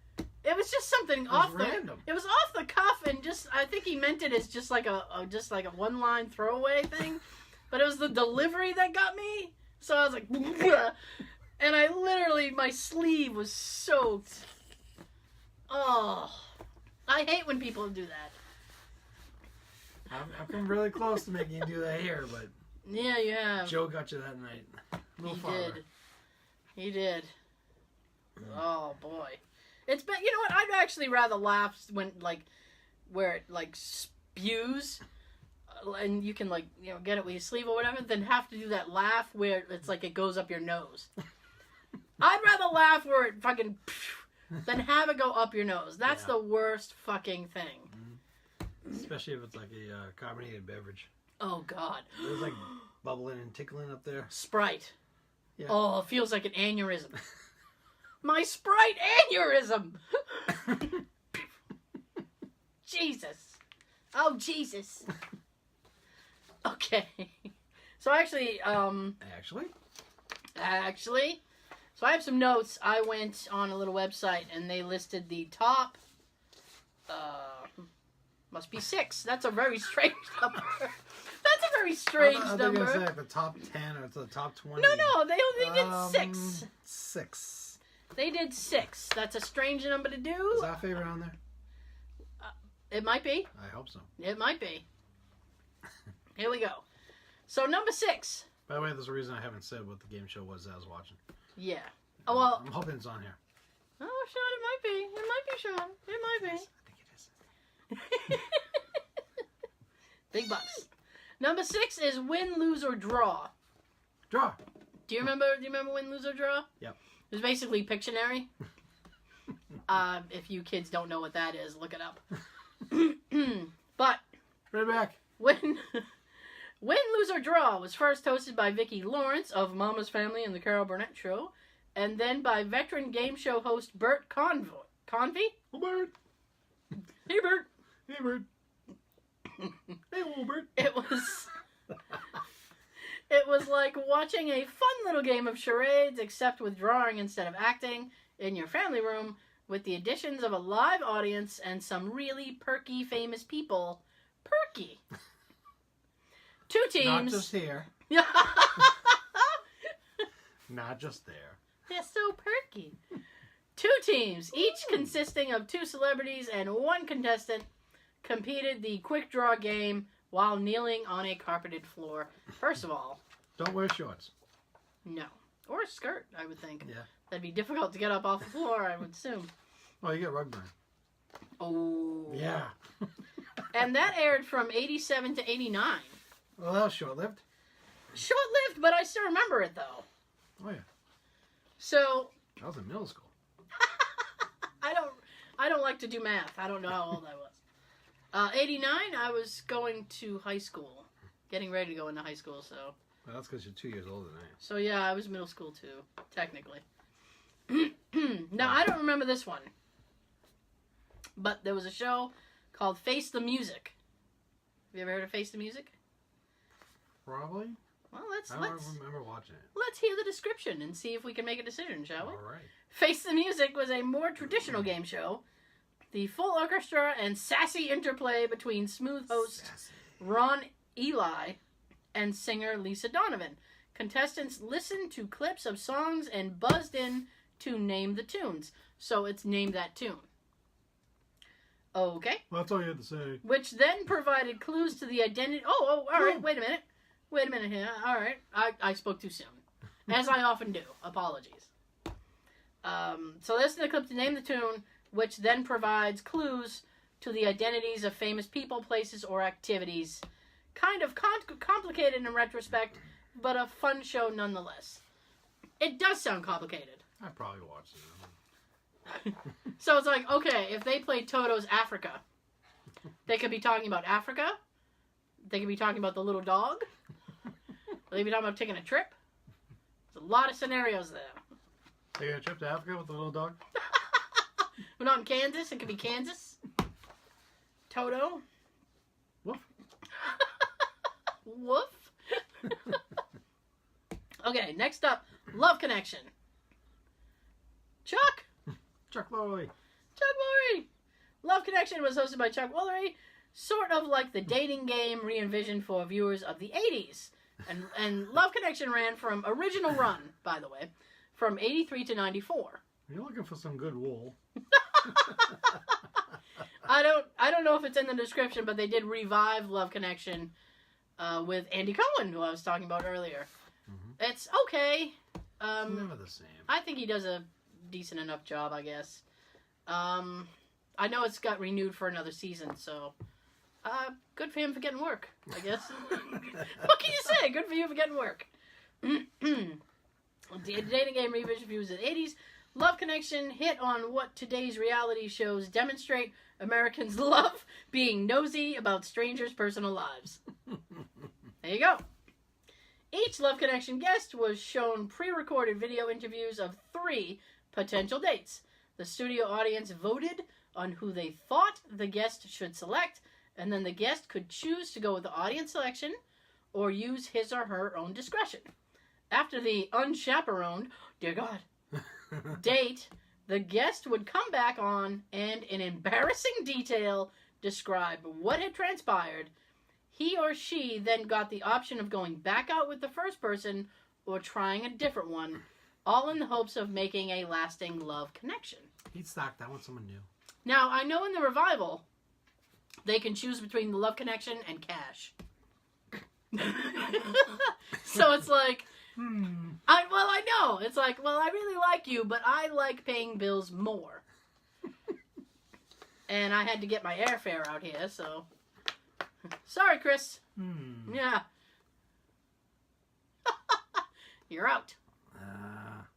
It was just something off the. Random. It was off the cuff, and just I think he meant it as just like a one line throwaway thing, but it was the delivery that got me. So I was like, and I literally my sleeve was soaked. Oh, I hate when people do that. I've come really close to making you do that here, but Yeah, you have. Joe got you that night. A little farther. He did. Oh boy, it's been. You know what? I'd actually rather laugh when where it spews, and you can get it with your sleeve or whatever, than have to do that laugh where it's like it goes up your nose. I'd rather laugh where it fucking than have it go up your nose. That's the worst fucking thing. Especially if it's like a carbonated beverage. Oh god. There's like bubbling and tickling up there. Sprite. Yeah. Oh, it feels like an aneurysm. My Sprite aneurysm! Jesus. Oh, Jesus. Okay. So actually, So I have some notes. I went on a little website and they listed the top. Must be 6. That's a very strange number. That's a very strange I number. Gonna say like the top 10 or the top 20. No, they only did 6. 6. They did 6. That's a strange number to do. Is our favorite on there? It might be. I hope so. It might be. Here we go. So number 6. By the way, there's a reason I haven't said what the game show was that I was watching. Yeah. Oh well. I'm hoping it's on here. Oh, Sean, it might be. It might be, Sean. It might be. I think it is. Big bucks. Number 6 is win, lose, or draw. Draw. Do you remember win, lose, or draw? Yep. It was basically Pictionary. If you kids don't know what that is, look it up. But Right back. Win, Lose, or Draw was first hosted by Vicki Lawrence of Mama's Family and the Carol Burnett Show, and then by veteran game show host Bert Convey. Oh, Bert. Hey, Bert. Hey, Bert. Hey, little Bert. It was like watching a fun little game of charades, except with drawing instead of acting, in your family room, with the additions of a live audience and some really perky famous people. Perky. 2 teams. Not just here. Not just there. They're so perky. 2 teams, each consisting of 2 celebrities and 1 contestant, competed the quick draw game while kneeling on a carpeted floor. First of all, Don't wear shorts. no. Or a skirt, I would think. Yeah. That'd be difficult to get up off the floor, I would assume. Oh, you get rug burn. Oh. Yeah. And that aired from 87 to 89. Well, that was short-lived. Short-lived, but I still remember it, though. Oh, yeah. So, I was in middle school. I don't like to do math. I don't know how old I was. 89, I was going to high school. Getting ready to go into high school, so... Well, that's because you're 2 years older than I am. So, yeah, I was middle school, too, technically. Now, I don't remember this one. But there was a show called Face the Music. Have you ever heard of Face the Music? Probably. Well, I don't remember watching it. let's hear the description and see if we can make a decision, shall we? All right. Face the Music was a more traditional game show. The full orchestra and sassy interplay between smooth host Sassy. Ron Eli and singer Lisa Donovan. Contestants listened to clips of songs and buzzed in to name the tunes. So it's Name That Tune. Okay. Well, that's all you had to say. Which then provided clues to the identity... Oh, all right, wait a minute. Wait a minute here. All right. I spoke too soon. As I often do. Apologies. So listen to the clip to name the tune, which then provides clues to the identities of famous people, places, or activities. Kind of complicated in retrospect, but a fun show nonetheless. It does sound complicated. I probably watched it. So it's like, okay, if they played Toto's Africa, they could be talking about Africa. They could be talking about the little dog. They could be talking about taking a trip. There's a lot of scenarios there. Taking a trip to Africa with the little dog? We're not in Kansas. It could be Kansas. Toto. Woof. Woof. Okay, next up, Love Connection. Chuck. Chuck Lorre. Chuck Lorre. Love Connection was hosted by Chuck Lorre, sort of like the dating game re-envisioned for viewers of the 80s. And Love Connection ran from original run, by the way, from 83 to 94. You're looking for some good wool. I don't know if it's in the description, but they did revive Love Connection with Andy Cohen, who I was talking about earlier. Mm-hmm. It's okay. It's never the same. I think he does a decent enough job, I guess. I know it's got renewed for another season, so good for him for getting work, I guess. What can you say? Good for you for getting work. The dating game revision views of the 80s. Love Connection hit on what today's reality shows demonstrate Americans love being nosy about strangers' personal lives. There you go. Each Love Connection guest was shown pre-recorded video interviews of 3 potential dates. The studio audience voted on who they thought the guest should select, and then the guest could choose to go with the audience selection or use his or her own discretion. After the unchaperoned, dear God, Date, the guest would come back on and, in embarrassing detail, describe what had transpired. He or she then got the option of going back out with the first person or trying a different one, all in the hopes of making a lasting love connection. Heat stocked. I want someone new. Now, I know in the revival, they can choose between the love connection and cash. So it's like, I know. It's like, well, I really like you, but I like paying bills more. And I had to get my airfare out here, so... Sorry, Chris. Yeah. You're out.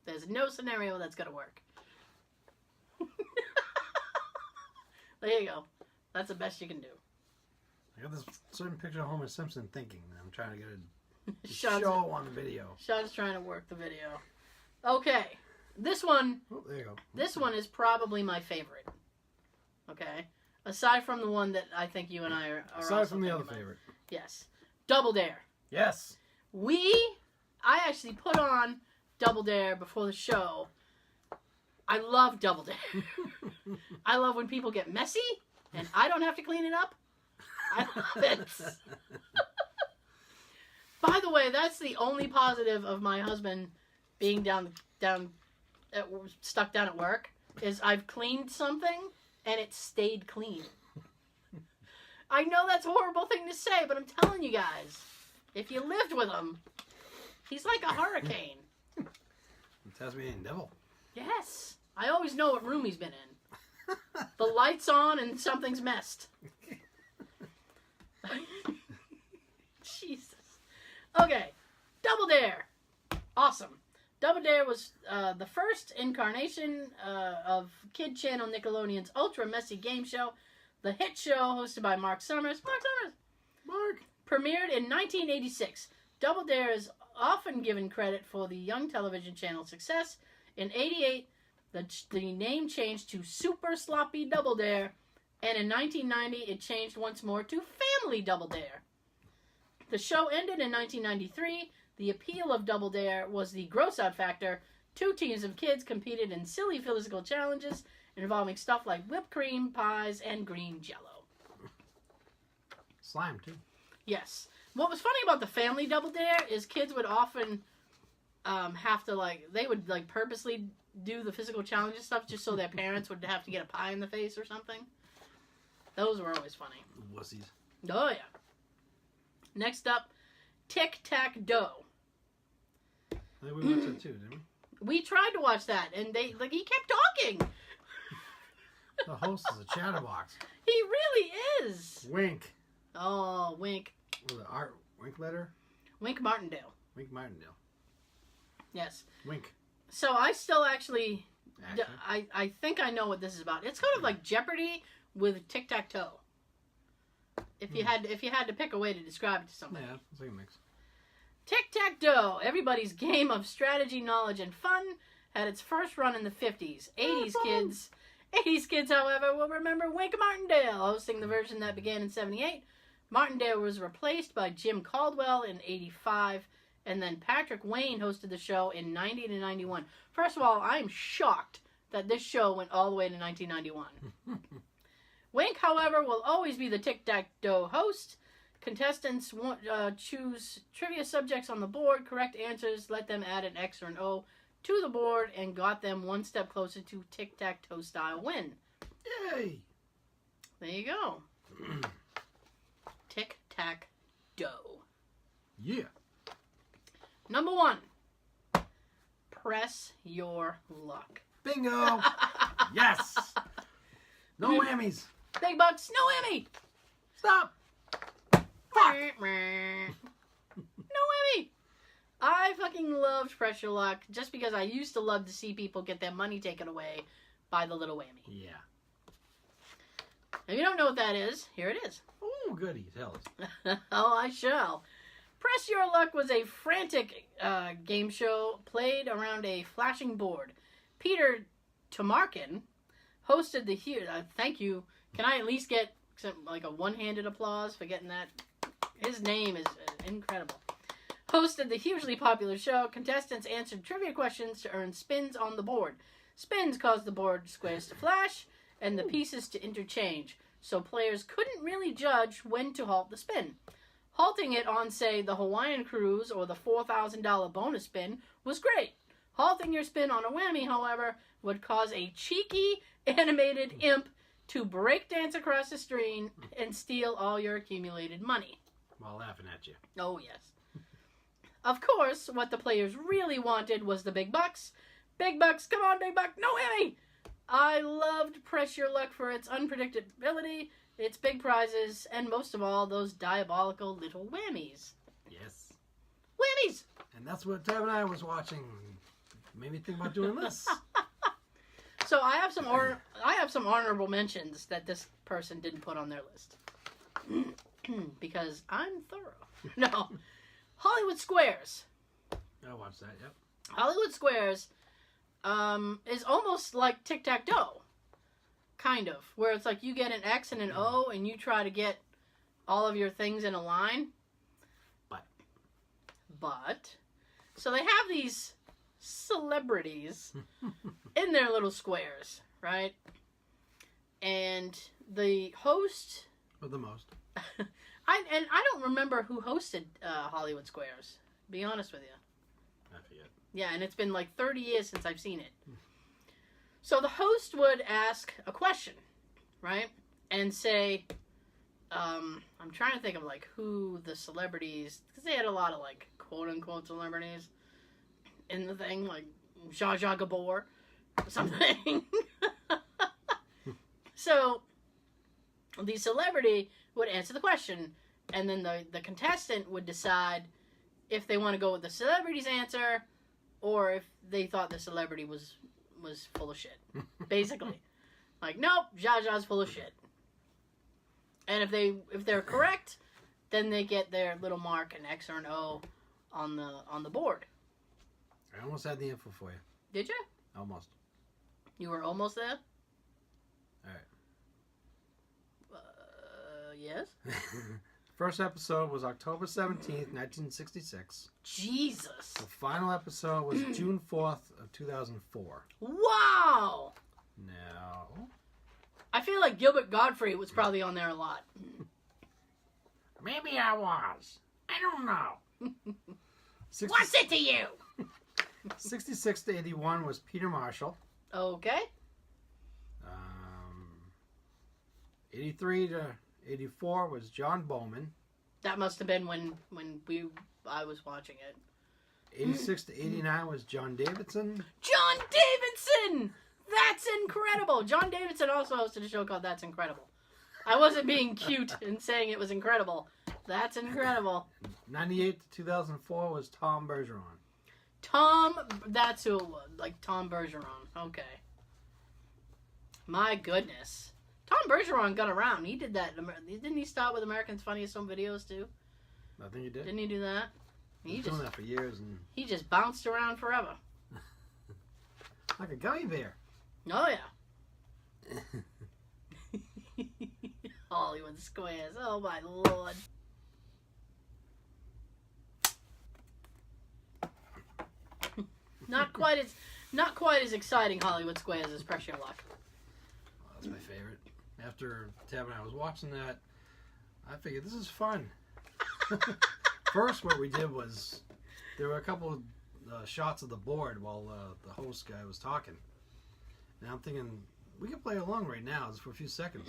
There's no scenario that's going to work. There you go. That's the best you can do. I got this certain picture of Homer Simpson thinking. I'm trying to get a Sean's, show on the video. Sean's trying to work the video. Okay. This one. Oh, there you go. This one is probably my favorite. Okay? Aside from the one that I think you and I are Aside from the other about. favorite. Yes. Double Dare. Yes. I actually put on Double Dare before the show. I love Double Dare. I love when people get messy and I don't have to clean it up. I love it. By the way, that's the only positive of my husband being stuck down at work is I've cleaned something and it stayed clean. I know that's a horrible thing to say, but I'm telling you guys, if you lived with him, he's like a hurricane. Tasmanian devil. Yes. I always know what room he's been in. The light's on and something's messed. Jesus. Okay. Double Dare. Awesome. Double Dare was the first incarnation of Kid Channel Nickelodeon's ultra messy game show. The hit show hosted by Mark Summers. Mark! Premiered in 1986. Double Dare is often given credit for the young television channel's success. In 88, the name changed to Super Sloppy Double Dare, and in 1990, it changed once more to Family Double Dare. The show ended in 1993. The appeal of Double Dare was the gross-out factor. Two teams of kids competed in silly physical challenges involving stuff like whipped cream, pies, and green Jell-O. Slime, too. Yes. What was funny about the Family Double Dare is kids would often have to, they would, purposely do the physical challenges stuff just so their parents would have to get a pie in the face or something. Those were always funny. Wussies. Oh, yeah. Next up, Tic-Tac-Dough. I think we watched it, too, didn't we? We tried to watch that, and he kept talking. The host is a chatterbox. He really is. Wink. Oh, Wink. Was it Art Winkletter? Wink Martindale. Wink Martindale. Yes. Wink. So I still actually, I think I know what this is about. It's kind of like Jeopardy with tic-tac-toe. If you had to pick a way to describe it to somebody. Yeah, it's like a mix. Tic-tac-toe, everybody's game of strategy, knowledge, and fun, had its first run in the 50s. 80s kids, however, will remember Wink Martindale hosting the version that began in 78. Martindale was replaced by Jim Caldwell in 85, and then Patrick Wayne hosted the show in 90 to 91. First of all, I am shocked that this show went all the way to 1991. Wink, however, will always be the tic-tac-toe host. Contestants choose trivia subjects on the board. Correct answers let them add an X or an O to the board and got them one step closer to tic-tac-toe style win. Yay! There you go. Tic-tac-dough. Yeah. Number 1. Press your luck. Bingo! Yes! No whammies. Big bucks, no whammy. Stop! Fuck. No whammy. I fucking loved Press Your Luck just because I used to love to see people get their money taken away by the little whammy. Yeah. If you don't know what that is, here it is. Oh, goody. Tell us. Oh, I shall. Press Your Luck was a frantic game show played around a flashing board. Peter Tomarkin hosted the thank you. Can I at least get a one-handed applause for getting that? His name is incredible. hosted the hugely popular show. Contestants answered trivia questions to earn spins on the board. Spins caused the board squares to flash and the pieces to interchange, so players couldn't really judge when to halt the spin. Halting it on, say, the Hawaiian cruise or the $4,000 bonus spin was great. Halting your spin on a whammy, however, would cause a cheeky animated imp to breakdance across the screen and steal all your accumulated money. While laughing at you. Oh, yes. Of course, what the players really wanted was the big bucks. Big bucks, come on, big buck, no whammy! I loved Press Your Luck for its unpredictability, its big prizes, and most of all, those diabolical little whammies. Yes. Whammies! And that's what Tab and I was watching. Made me think about doing this. So I have some honorable mentions that this person didn't put on their list. Because I'm thorough. No. Hollywood Squares. I watched that, yep. Hollywood Squares is almost like tic-tac-toe. Kind of. Where it's like you get an X and an O and you try to get all of your things in a line. But. So they have these celebrities in their little squares, right? And the host... With the most. I don't remember who hosted Hollywood Squares. Be honest with you. I forget. Yeah, and it's been like 30 years since I've seen it. So the host would ask a question, right? And say, I'm trying to think of like who the celebrities, because they had a lot of like quote unquote celebrities in the thing, like Zsa Zsa Gabor or something. So the celebrity would answer the question, and then the contestant would decide if they want to go with the celebrity's answer or if they thought the celebrity was full of shit. Basically. Like, nope, Zsa Zsa's full of shit. And if they're correct, then they get their little mark, an X or an O on the board. I almost had the info for you. Did you? Almost. You were almost there? Alright. Yes? First episode was October 17th, 1966. Jesus. The final episode was June 4th of 2004. Wow! No. I feel like Gilbert Gottfried was probably on there a lot. Maybe I was. I don't know. What's it to you? 66 to 81 was Peter Marshall. Okay. 83 to 84 was John Bowman. That must have been when I was watching it. 86 to 89 was John Davidson. John Davidson! That's incredible! John Davidson also hosted a show called That's Incredible. I wasn't being cute and saying it was incredible. That's incredible. 98 to 2004 was Tom Bergeron. That's who it was. Like Tom Bergeron. Okay. My goodness. Tom Bergeron got around. He did that. Didn't he start with American's Funniest Home Videos too? I think he did. Didn't he do that? He's doing that for years. And he just bounced around forever. Like a gummy bear. Oh, yeah. Hollywood Squares. Oh, my Lord. Not quite as exciting Hollywood Squares as Press Your Luck. Well, that's my favorite. After Tab and I was watching that, I figured this is fun. First, what we did was there were a couple of shots of the board while the host guy was talking. And I'm thinking, we can play along right now, just for a few seconds.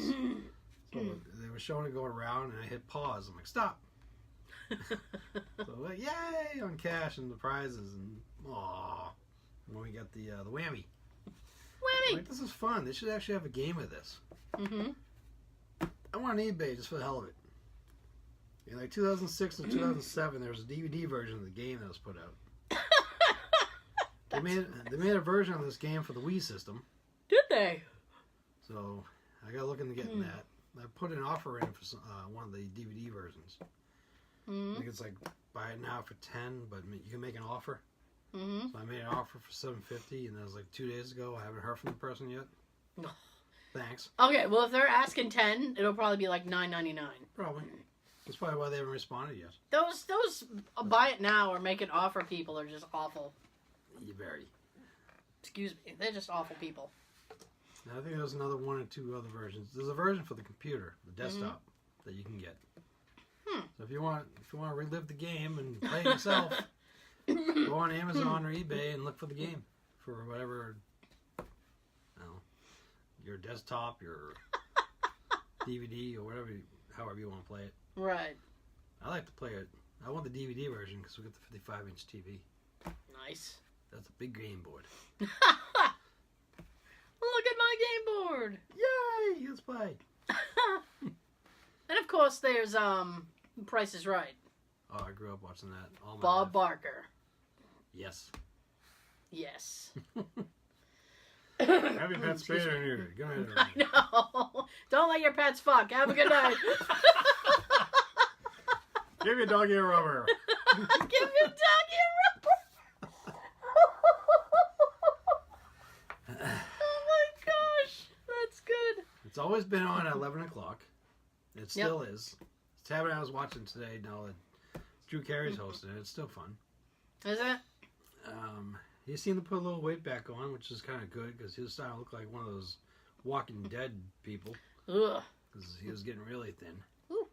So they were showing it going around, and I hit pause. I'm like, stop. So, like, yay, on cash and the prizes, and aw, when we got the whammy. Whammy! Like, this is fun. They should actually have a game of this. Mm-hmm. I went on eBay just for the hell of it. In like 2006 and 2007, there was a DVD version of the game that was put out. They made a version of this game for the Wii system. Did they? So I got looking to getting that. I put an offer in for one of the DVD versions. I think it's like buy it now for $10, but you can make an offer. So I made an offer for $7.50, and that was like 2 days ago. I haven't heard from the person yet. Thanks. Okay, well if they're asking $10, it'll probably be like $9.99. Probably. That's probably why they haven't responded yet. Those buy it now or make an offer people are just awful. You very. Excuse me. They're just awful people. I think there's another one or two other versions. There's a version for the computer, the desktop, that you can get. So if you want to relive the game and play it yourself, go on Amazon or eBay and look for the game for whatever, your desktop, your DVD, or whatever, however you want to play it. Right. I like to play it. I want the DVD version because we get the 55-inch TV. Nice. That's a big game board. Look at my game board. Yay! Let's play. And of course, there's Price is Right. Oh, I grew up watching that. All my Bob life. Barker. Yes. Yes. Have your pet Spader in here. Go ahead. I know. Don't let your pets fuck. Have a good night. Give your doggy a rubber. Give your doggy a rubber. Oh my gosh. That's good. It's always been on at 11 o'clock. It still is. Tab I was watching today now that Drew Carey's hosting it. It's still fun. Is it? He seemed to put a little weight back on, which is kind of good because he was starting to look like one of those Walking Dead people. Ugh. Because he was getting really thin. Ooh.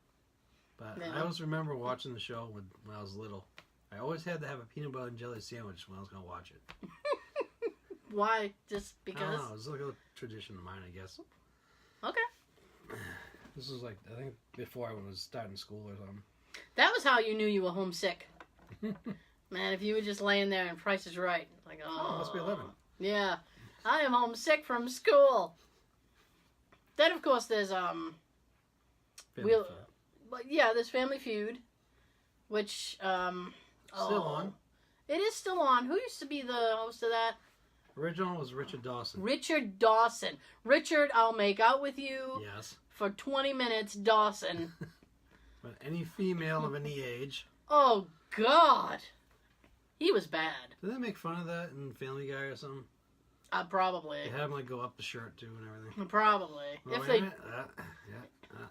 But Yeah. I always remember watching the show when I was little. I always had to have a peanut butter and jelly sandwich when I was going to watch it. Why? Just I because? don't know. It was like a tradition of mine, I guess. Okay. This was like, I think, before I was starting school or something. That was how you knew you were homesick. Man, if you were just laying there and Price is Right. Like, oh. It must be 11. Yeah. I am homesick from school. Then, of course, there's, Family We'll- Feud. but yeah, there's Family Feud, which, Still on. It is still on. Who used to be the host of that? Original was Richard Dawson. Richard Dawson. Richard, I'll make out with you Yes. for 20 minutes, Dawson. But any female of any age. Oh, God. He was bad. Did they make fun of that in Family Guy or something? Probably. They had him like go up the shirt too and everything. Probably. Oh, If wait they... a minute. Okay,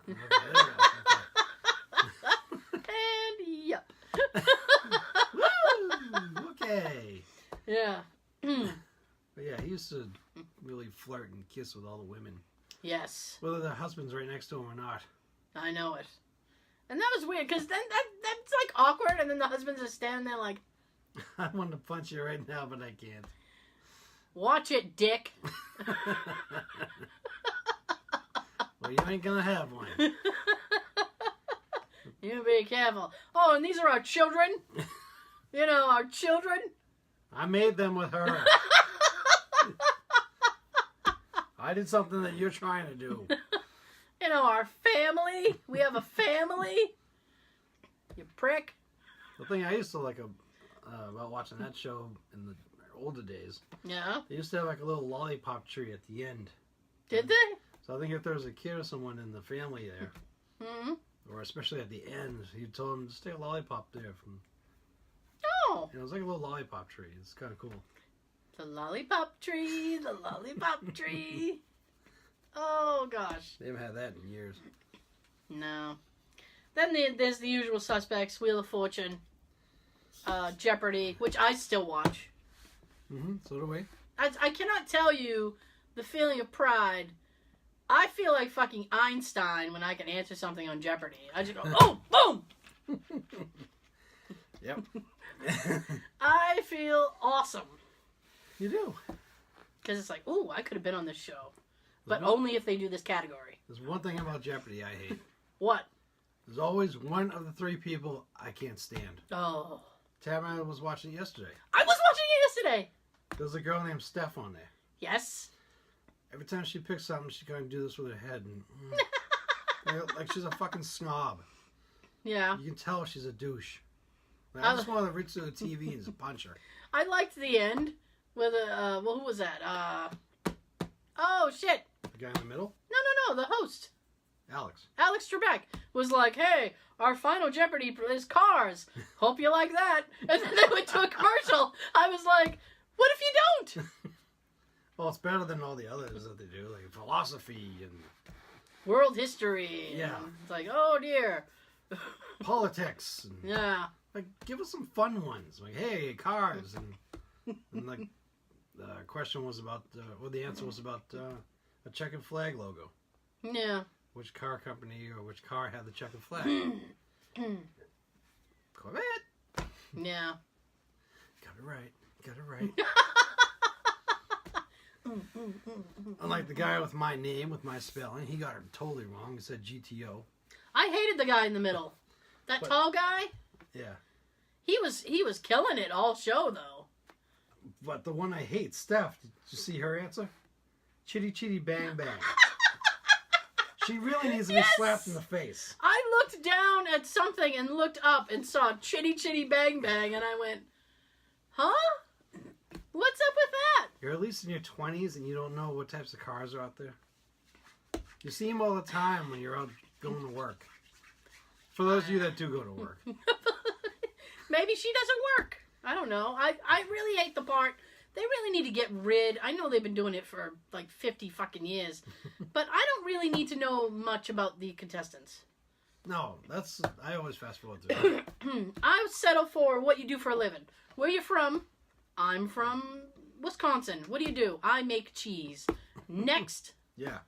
there you go. And yep. Woo! Okay. Yeah. But yeah, he used to really flirt and kiss with all the women. Yes. Whether their husband's right next to him or not. I know it. And that was weird, because then that's like awkward, and then the husband's just standing there like, I want to punch you right now, but I can't. watch it, dick. Well, you ain't gonna have one. You be careful. Oh, and these are our children? You know, our children? I made them with her. I did something that you're trying to do. You know, our family? We have a family? You prick. The thing I used to like about watching that show in the older days, Yeah. they used to have like a little lollipop tree at the end. Did they? So I think if there was a kid or someone in the family there, Hmm. or especially at the end, you told them to stay a lollipop there. Oh. It was like a little lollipop tree. It's kind of cool. The lollipop tree, the lollipop tree. Oh, gosh. They haven't had that in years. No. Then there's the usual suspects, Wheel of Fortune, Jeopardy, which I still watch. So do we. I cannot tell you the feeling of pride. I feel like fucking Einstein when I can answer something on Jeopardy. I just go, oh, boom! Yep. I feel awesome. You do. Because it's like, ooh, I could have been on this show. But There's one- only if they do this category. There's one thing about Jeopardy I hate. What? There's always one of the three people I can't stand. Oh. Tamara was watching it yesterday. I was watching it yesterday! There's a girl named Steph on there. Yes. Every time she picks something, she kind of do this with her head. And, like she's a fucking snob. Yeah. You can tell she's a douche. Like, I just want to reach to the TV and just punch her. I liked the end with well, who was that? Oh shit! The guy in the middle? No, the host, Alex. Alex Trebek, was like, "Hey, our final Jeopardy is cars. Hope you like that." And then they went to a commercial. I was like, "What if you don't?" Well, it's better than all the others that they do, like philosophy and World history. Yeah. And it's like, oh dear. politics. And, Yeah. like, give us some fun ones. Like, hey, cars. And like, the question was about, the answer was about a checkered flag logo. Yeah. Which car company or which car had the checkered flag? Corvette. Yeah. Got it right. Unlike the guy with my name, with my spelling, he got it totally wrong. He said GTO. I hated the guy in the middle. That tall guy. Yeah. He was killing it all show though. But the one I hate, Steph, did you see her answer? Chitty chitty bang bang. She really needs to be slapped in the face. I looked down at something and looked up and saw chitty chitty bang bang and I went, huh? What's up with that? You're at least in your 20s and you don't know what types of cars are out there. You see them all the time when you're out going to work. For those of you that do go to work. Maybe she doesn't work. I don't know. I really hate the part. They really need to get rid. I know they've been doing it for like 50 fucking years. But I don't really need to know much about the contestants. No, I always fast forward through it. I settle for what you do for a living. Where you from? I'm from Wisconsin. What do? I make cheese. Next. Yeah.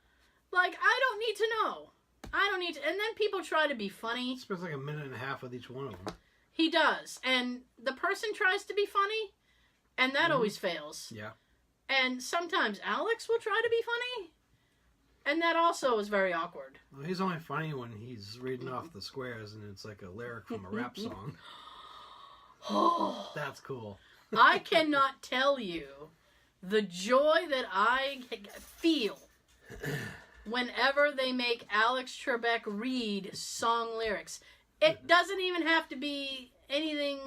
Like, I don't need to know. I don't need to. And then people try to be funny. He spends like a minute and a half with each one of them. He does. And the person tries to be funny, and that always fails. Yeah. And sometimes Alex will try to be funny, and that also is very awkward. Well, he's only funny when he's reading off the squares and it's like a lyric from a rap song. That's cool. I cannot tell you the joy that I feel whenever they make Alex Trebek read song lyrics. It doesn't even have to be anything.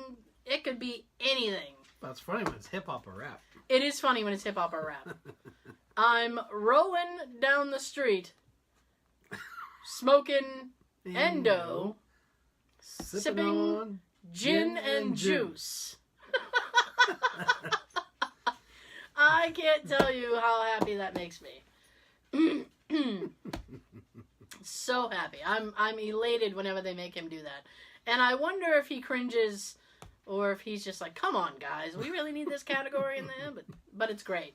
It could be anything. That's funny when it's hip-hop or rap. It is funny when it's hip-hop or rap. I'm rolling down the street, smoking endo, sipping on gin and juice. I can't tell you how happy that makes me. So happy. I'm elated whenever they make him do that. And I wonder if he cringes or if he's just like, come on guys, we really need this category in there, but it's great.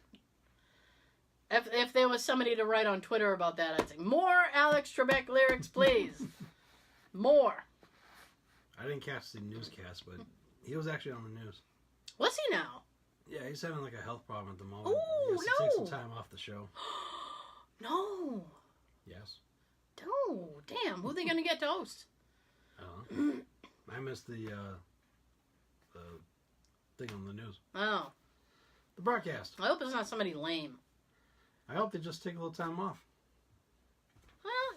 If there was somebody to write on Twitter about that, I'd say, more Alex Trebek lyrics, please. More. I didn't catch the newscast, but he was actually on the news. What's he now? Yeah, he's having like a health problem at the moment. Ooh, He has to take no. some time off the show. No. Yes. No. Damn, who are they going to get to host? I missed the thing on the news. Oh. The broadcast. I hope it's not somebody lame. I hope they just take a little time off.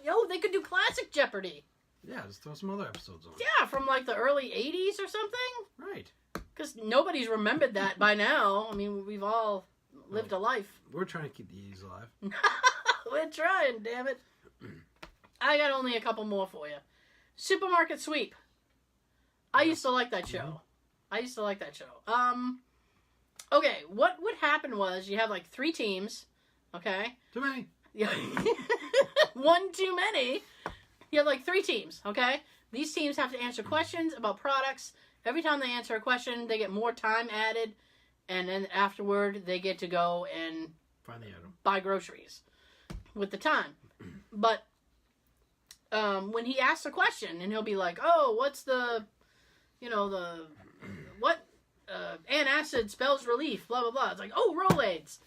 Well, they could do classic Jeopardy. Yeah, just throw some other episodes on. Yeah, from like the early 80s or something. Right. Because nobody's remembered that by now. I mean, we've all lived a life. We're trying to keep the 80s alive. We're trying, damn it. I got only a couple more for you. Supermarket Sweep. I used to like that show. Okay, what would happen was you have like 3 teams, okay? Too many. Yeah. One too many. You have like 3 teams, okay? These teams have to answer questions about products. Every time they answer a question, they get more time added. And then afterward, they get to go and Find the item. buy groceries with the time. But when he asks a question, and he'll be like, oh, what's what antacid spells relief, blah, blah, blah. It's like, oh, Rolaids.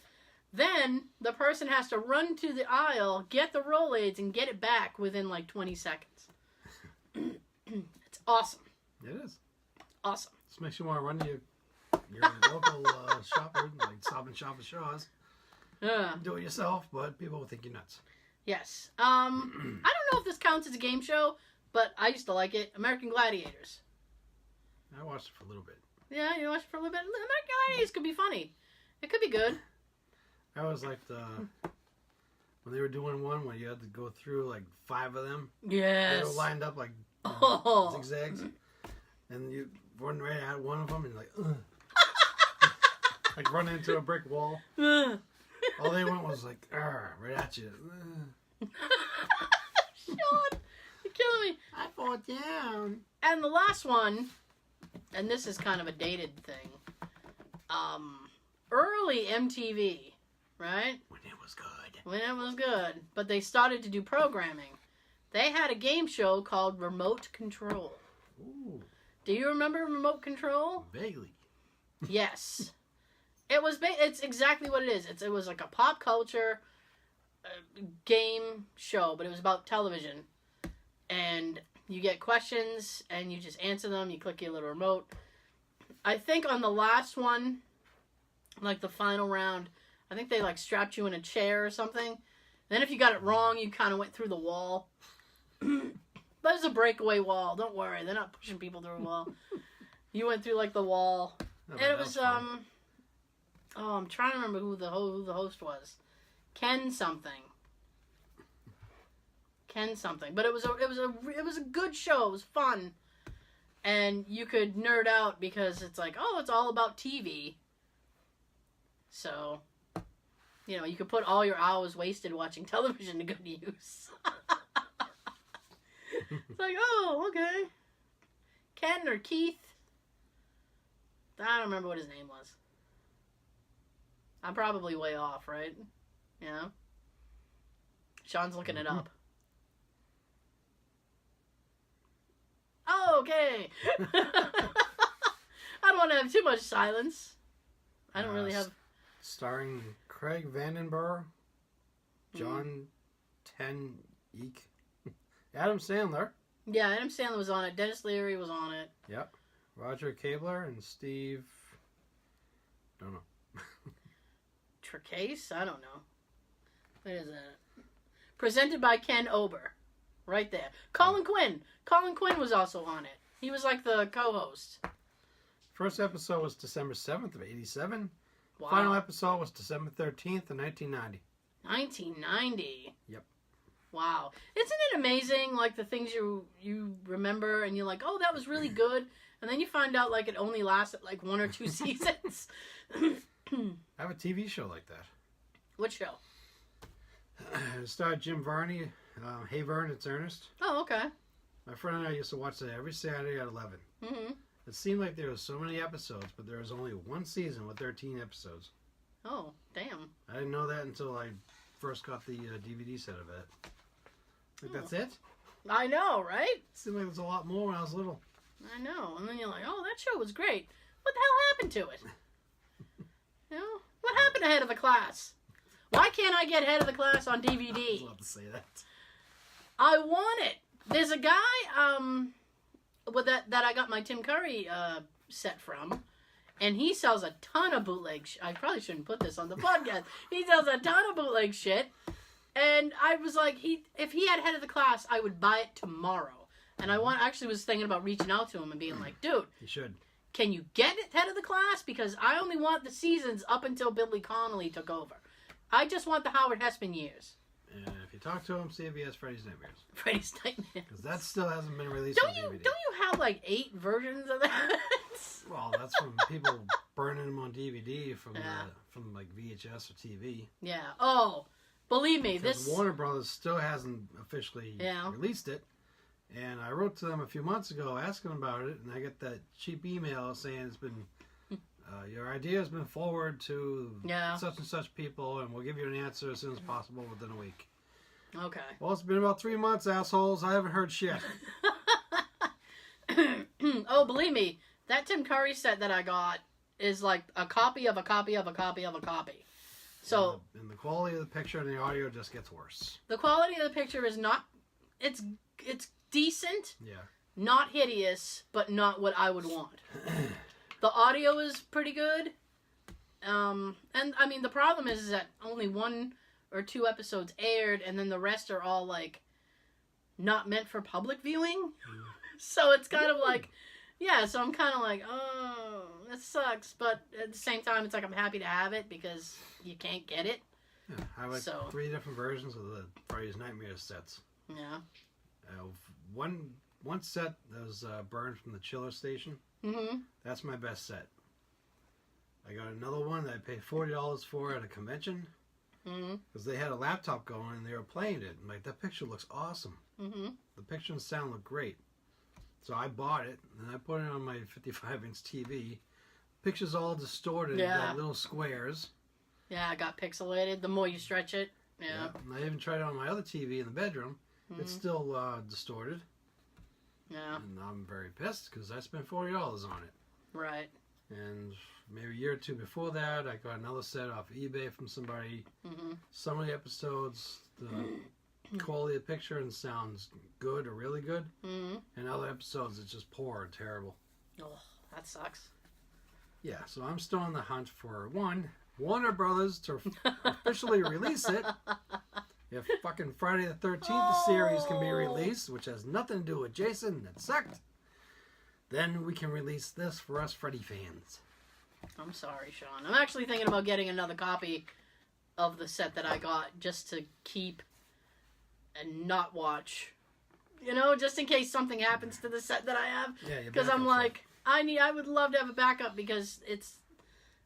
Then the person has to run to the aisle, get the Rolaids, and get it back within like 20 seconds. It's awesome. It is. Awesome. This makes you want to run to your local shopper, like Stop and Shop at Shaw's. Do it yourself, but people will think you're nuts. Yes. I don't know if this counts as a game show, but I used to like it. American Gladiators. I watched it for a little bit. Yeah, you watched it for a little bit. American Gladiators could be funny. It could be good. I always liked when they were doing one where you had to go through like 5 of them. Yes. They were lined up like zigzags. And you run right at one of them and you're like, ugh. Like run into a brick wall. All they went was like, right at you. Sean, killing me. I fall down. And the last one, and this is kind of a dated thing. Early MTV, right? When it was good. When it was good. But they started to do programming. They had a game show called Remote Control. Ooh. Do you remember Remote Control? Vaguely. Yes. It's exactly what it is. It was like a pop culture game show, but it was about television. And you get questions, and you just answer them. You click your little remote. I think on the last one, like the final round, I think they like strapped you in a chair or something. Then if you got it wrong, you kind of went through the wall. But it's a breakaway wall. Don't worry, they're not pushing people through a wall. You went through like the wall, and it was Oh, I'm trying to remember who the host was. Ken something. But it was a good show. It was fun, and you could nerd out because it's like, oh, it's all about TV. So, you could put all your hours wasted watching television to good use. It's like, oh, okay. Ken or Keith. I don't remember what his name was. I'm probably way off, right? Yeah. Sean's looking it up. Oh, okay. I don't want to have too much silence. I don't really have... Starring Craig Vandenberg, John Ten Eek, Adam Sandler. Yeah, Adam Sandler was on it. Dennis Leary was on it. Yep. Roger Kabler and Steve... Don't know. Tricase? I don't know. What is that? Presented by Ken Ober. Right there. Colin Quinn. Colin Quinn was also on it. He was like the co-host. First episode was December 7th of 87. Wow. Final episode was December 13th of 1990. 1990? Yep. Wow. Isn't it amazing, like, the things you remember, and you're like, oh, that was really good, and then you find out, like, it only lasted, like, 1 or 2 seasons? I have a TV show like that. What show? It starred Jim Varney. Hey Vern, it's Ernest. Oh, okay. My friend and I used to watch that every Saturday at 11. Mm-hmm. It seemed like there was so many episodes, but there was only one season with 13 episodes. Oh, damn. I didn't know that until I first got the DVD set of it. Like, that's it? I know, right? It seemed like there was a lot more when I was little. I know. And then you're like, oh, that show was great. What the hell happened to it? What happened to Head of the Class? Why can't I get Head of the Class on DVD? I was about to say that. I want it. There's a guy with that I got my Tim Curry set from, and he sells a ton of bootleg I probably shouldn't put this on the podcast. He sells a ton of bootleg shit, and I was like, if he had Head of the Class, I would buy it tomorrow. And I actually was thinking about reaching out to him and being like, dude, you should. Can you get it Head of the Class? Because I only want the seasons up until Billy Connolly took over. I just want the Howard Hesseman years. And if you talk to him, see if he has Freddy's Nightmares. Freddy's Nightmares. Because that still hasn't been released on DVD. Don't you have like 8 versions of that? Well, that's from people burning them on DVD from like VHS or TV. Yeah. Oh, believe me, because Warner Brothers still hasn't officially released it. And I wrote to them a few months ago asking about it, and I get that cheap email saying it's been your idea has been forwarded to such and such people, and we'll give you an answer as soon as possible within a week. Okay. Well, it's been about 3 months, assholes. I haven't heard shit. Oh, believe me, that Tim Curry set that I got is like a copy of a copy of a copy of a copy. So and the quality of the picture and the audio just gets worse. The quality of the picture is not. It's decent. Yeah. Not hideous, but not what I would want. The audio is pretty good. And I mean, the problem is that only 1 or 2 episodes aired, and then the rest are all like not meant for public viewing. So it's kind of like, so I'm kind of like, oh, that sucks. But at the same time, it's like I'm happy to have it because you can't get it. Yeah, I have like 3 different versions of the Freddy's Nightmares sets. Yeah. One set that was burned from the chiller station. Mm-hmm. That's my best set. I got another one that I paid $40 for at a convention. because they had a laptop going and they were playing it. I'm like, that picture looks awesome. The picture and sound look great. So I bought it and I put it on my 55-inch TV. Picture's all distorted, like little squares. Yeah, it got pixelated. The more you stretch it, yeah. And I even tried it on my other TV in the bedroom. It's still distorted. Yeah. And I'm very pissed because I spent $40 on it. Right. And maybe a year or two before that, I got another set off eBay from somebody. Some of the episodes, the quality of the picture and sound's good or really good. And other episodes, it's just poor and terrible. Oh, that sucks. Yeah, so I'm still on the hunt for Warner Brothers to officially release it. If fucking Friday the 13th series can be released, which has nothing to do with Jason, that sucked, then we can release this for us Freddy fans. I'm sorry, Sean. I'm actually thinking about getting another copy of the set that I got just to keep and not watch. You know, just in case something happens to the set that I have. Yeah, because I'm like, I would love to have a backup because it's,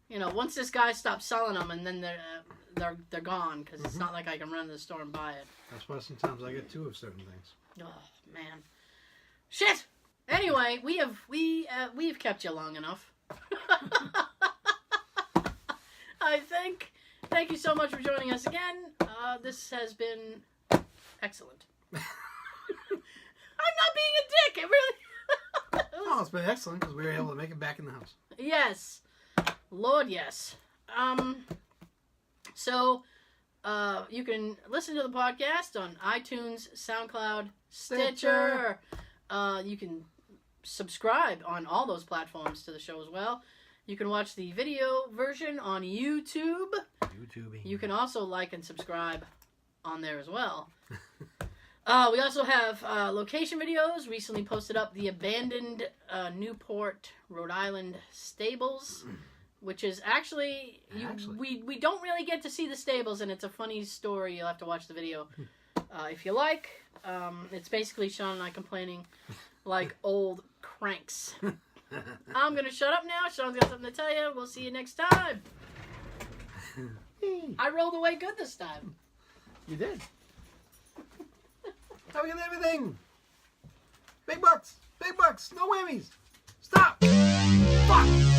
you know, once this guy stops selling them and then they're gone because it's not like I can run to the store and buy it. That's why sometimes I get two of certain things. Oh man, shit. Anyway, we've kept you long enough. I think. Thank you so much for joining us again. This has been excellent. I'm not being a dick. It really. Oh, it's been excellent because we were able to make it back in the house. Yes, Lord, yes. So, you can listen to the podcast on iTunes, SoundCloud, Stitcher. You can subscribe on all those platforms to the show as well. You can watch the video version on YouTube. You can also like and subscribe on there as well. We also have location videos. Recently posted up the abandoned Newport, Rhode Island stables, which is actually we don't really get to see the stables, and it's a funny story. You'll have to watch the video if you like. It's basically Sean and I complaining like old cranks. I'm gonna shut up now. Sean's got something to tell you. We'll see you next time. I rolled away good this time. You did. How we get everything? Big bucks, no whammies. Stop. Fuck.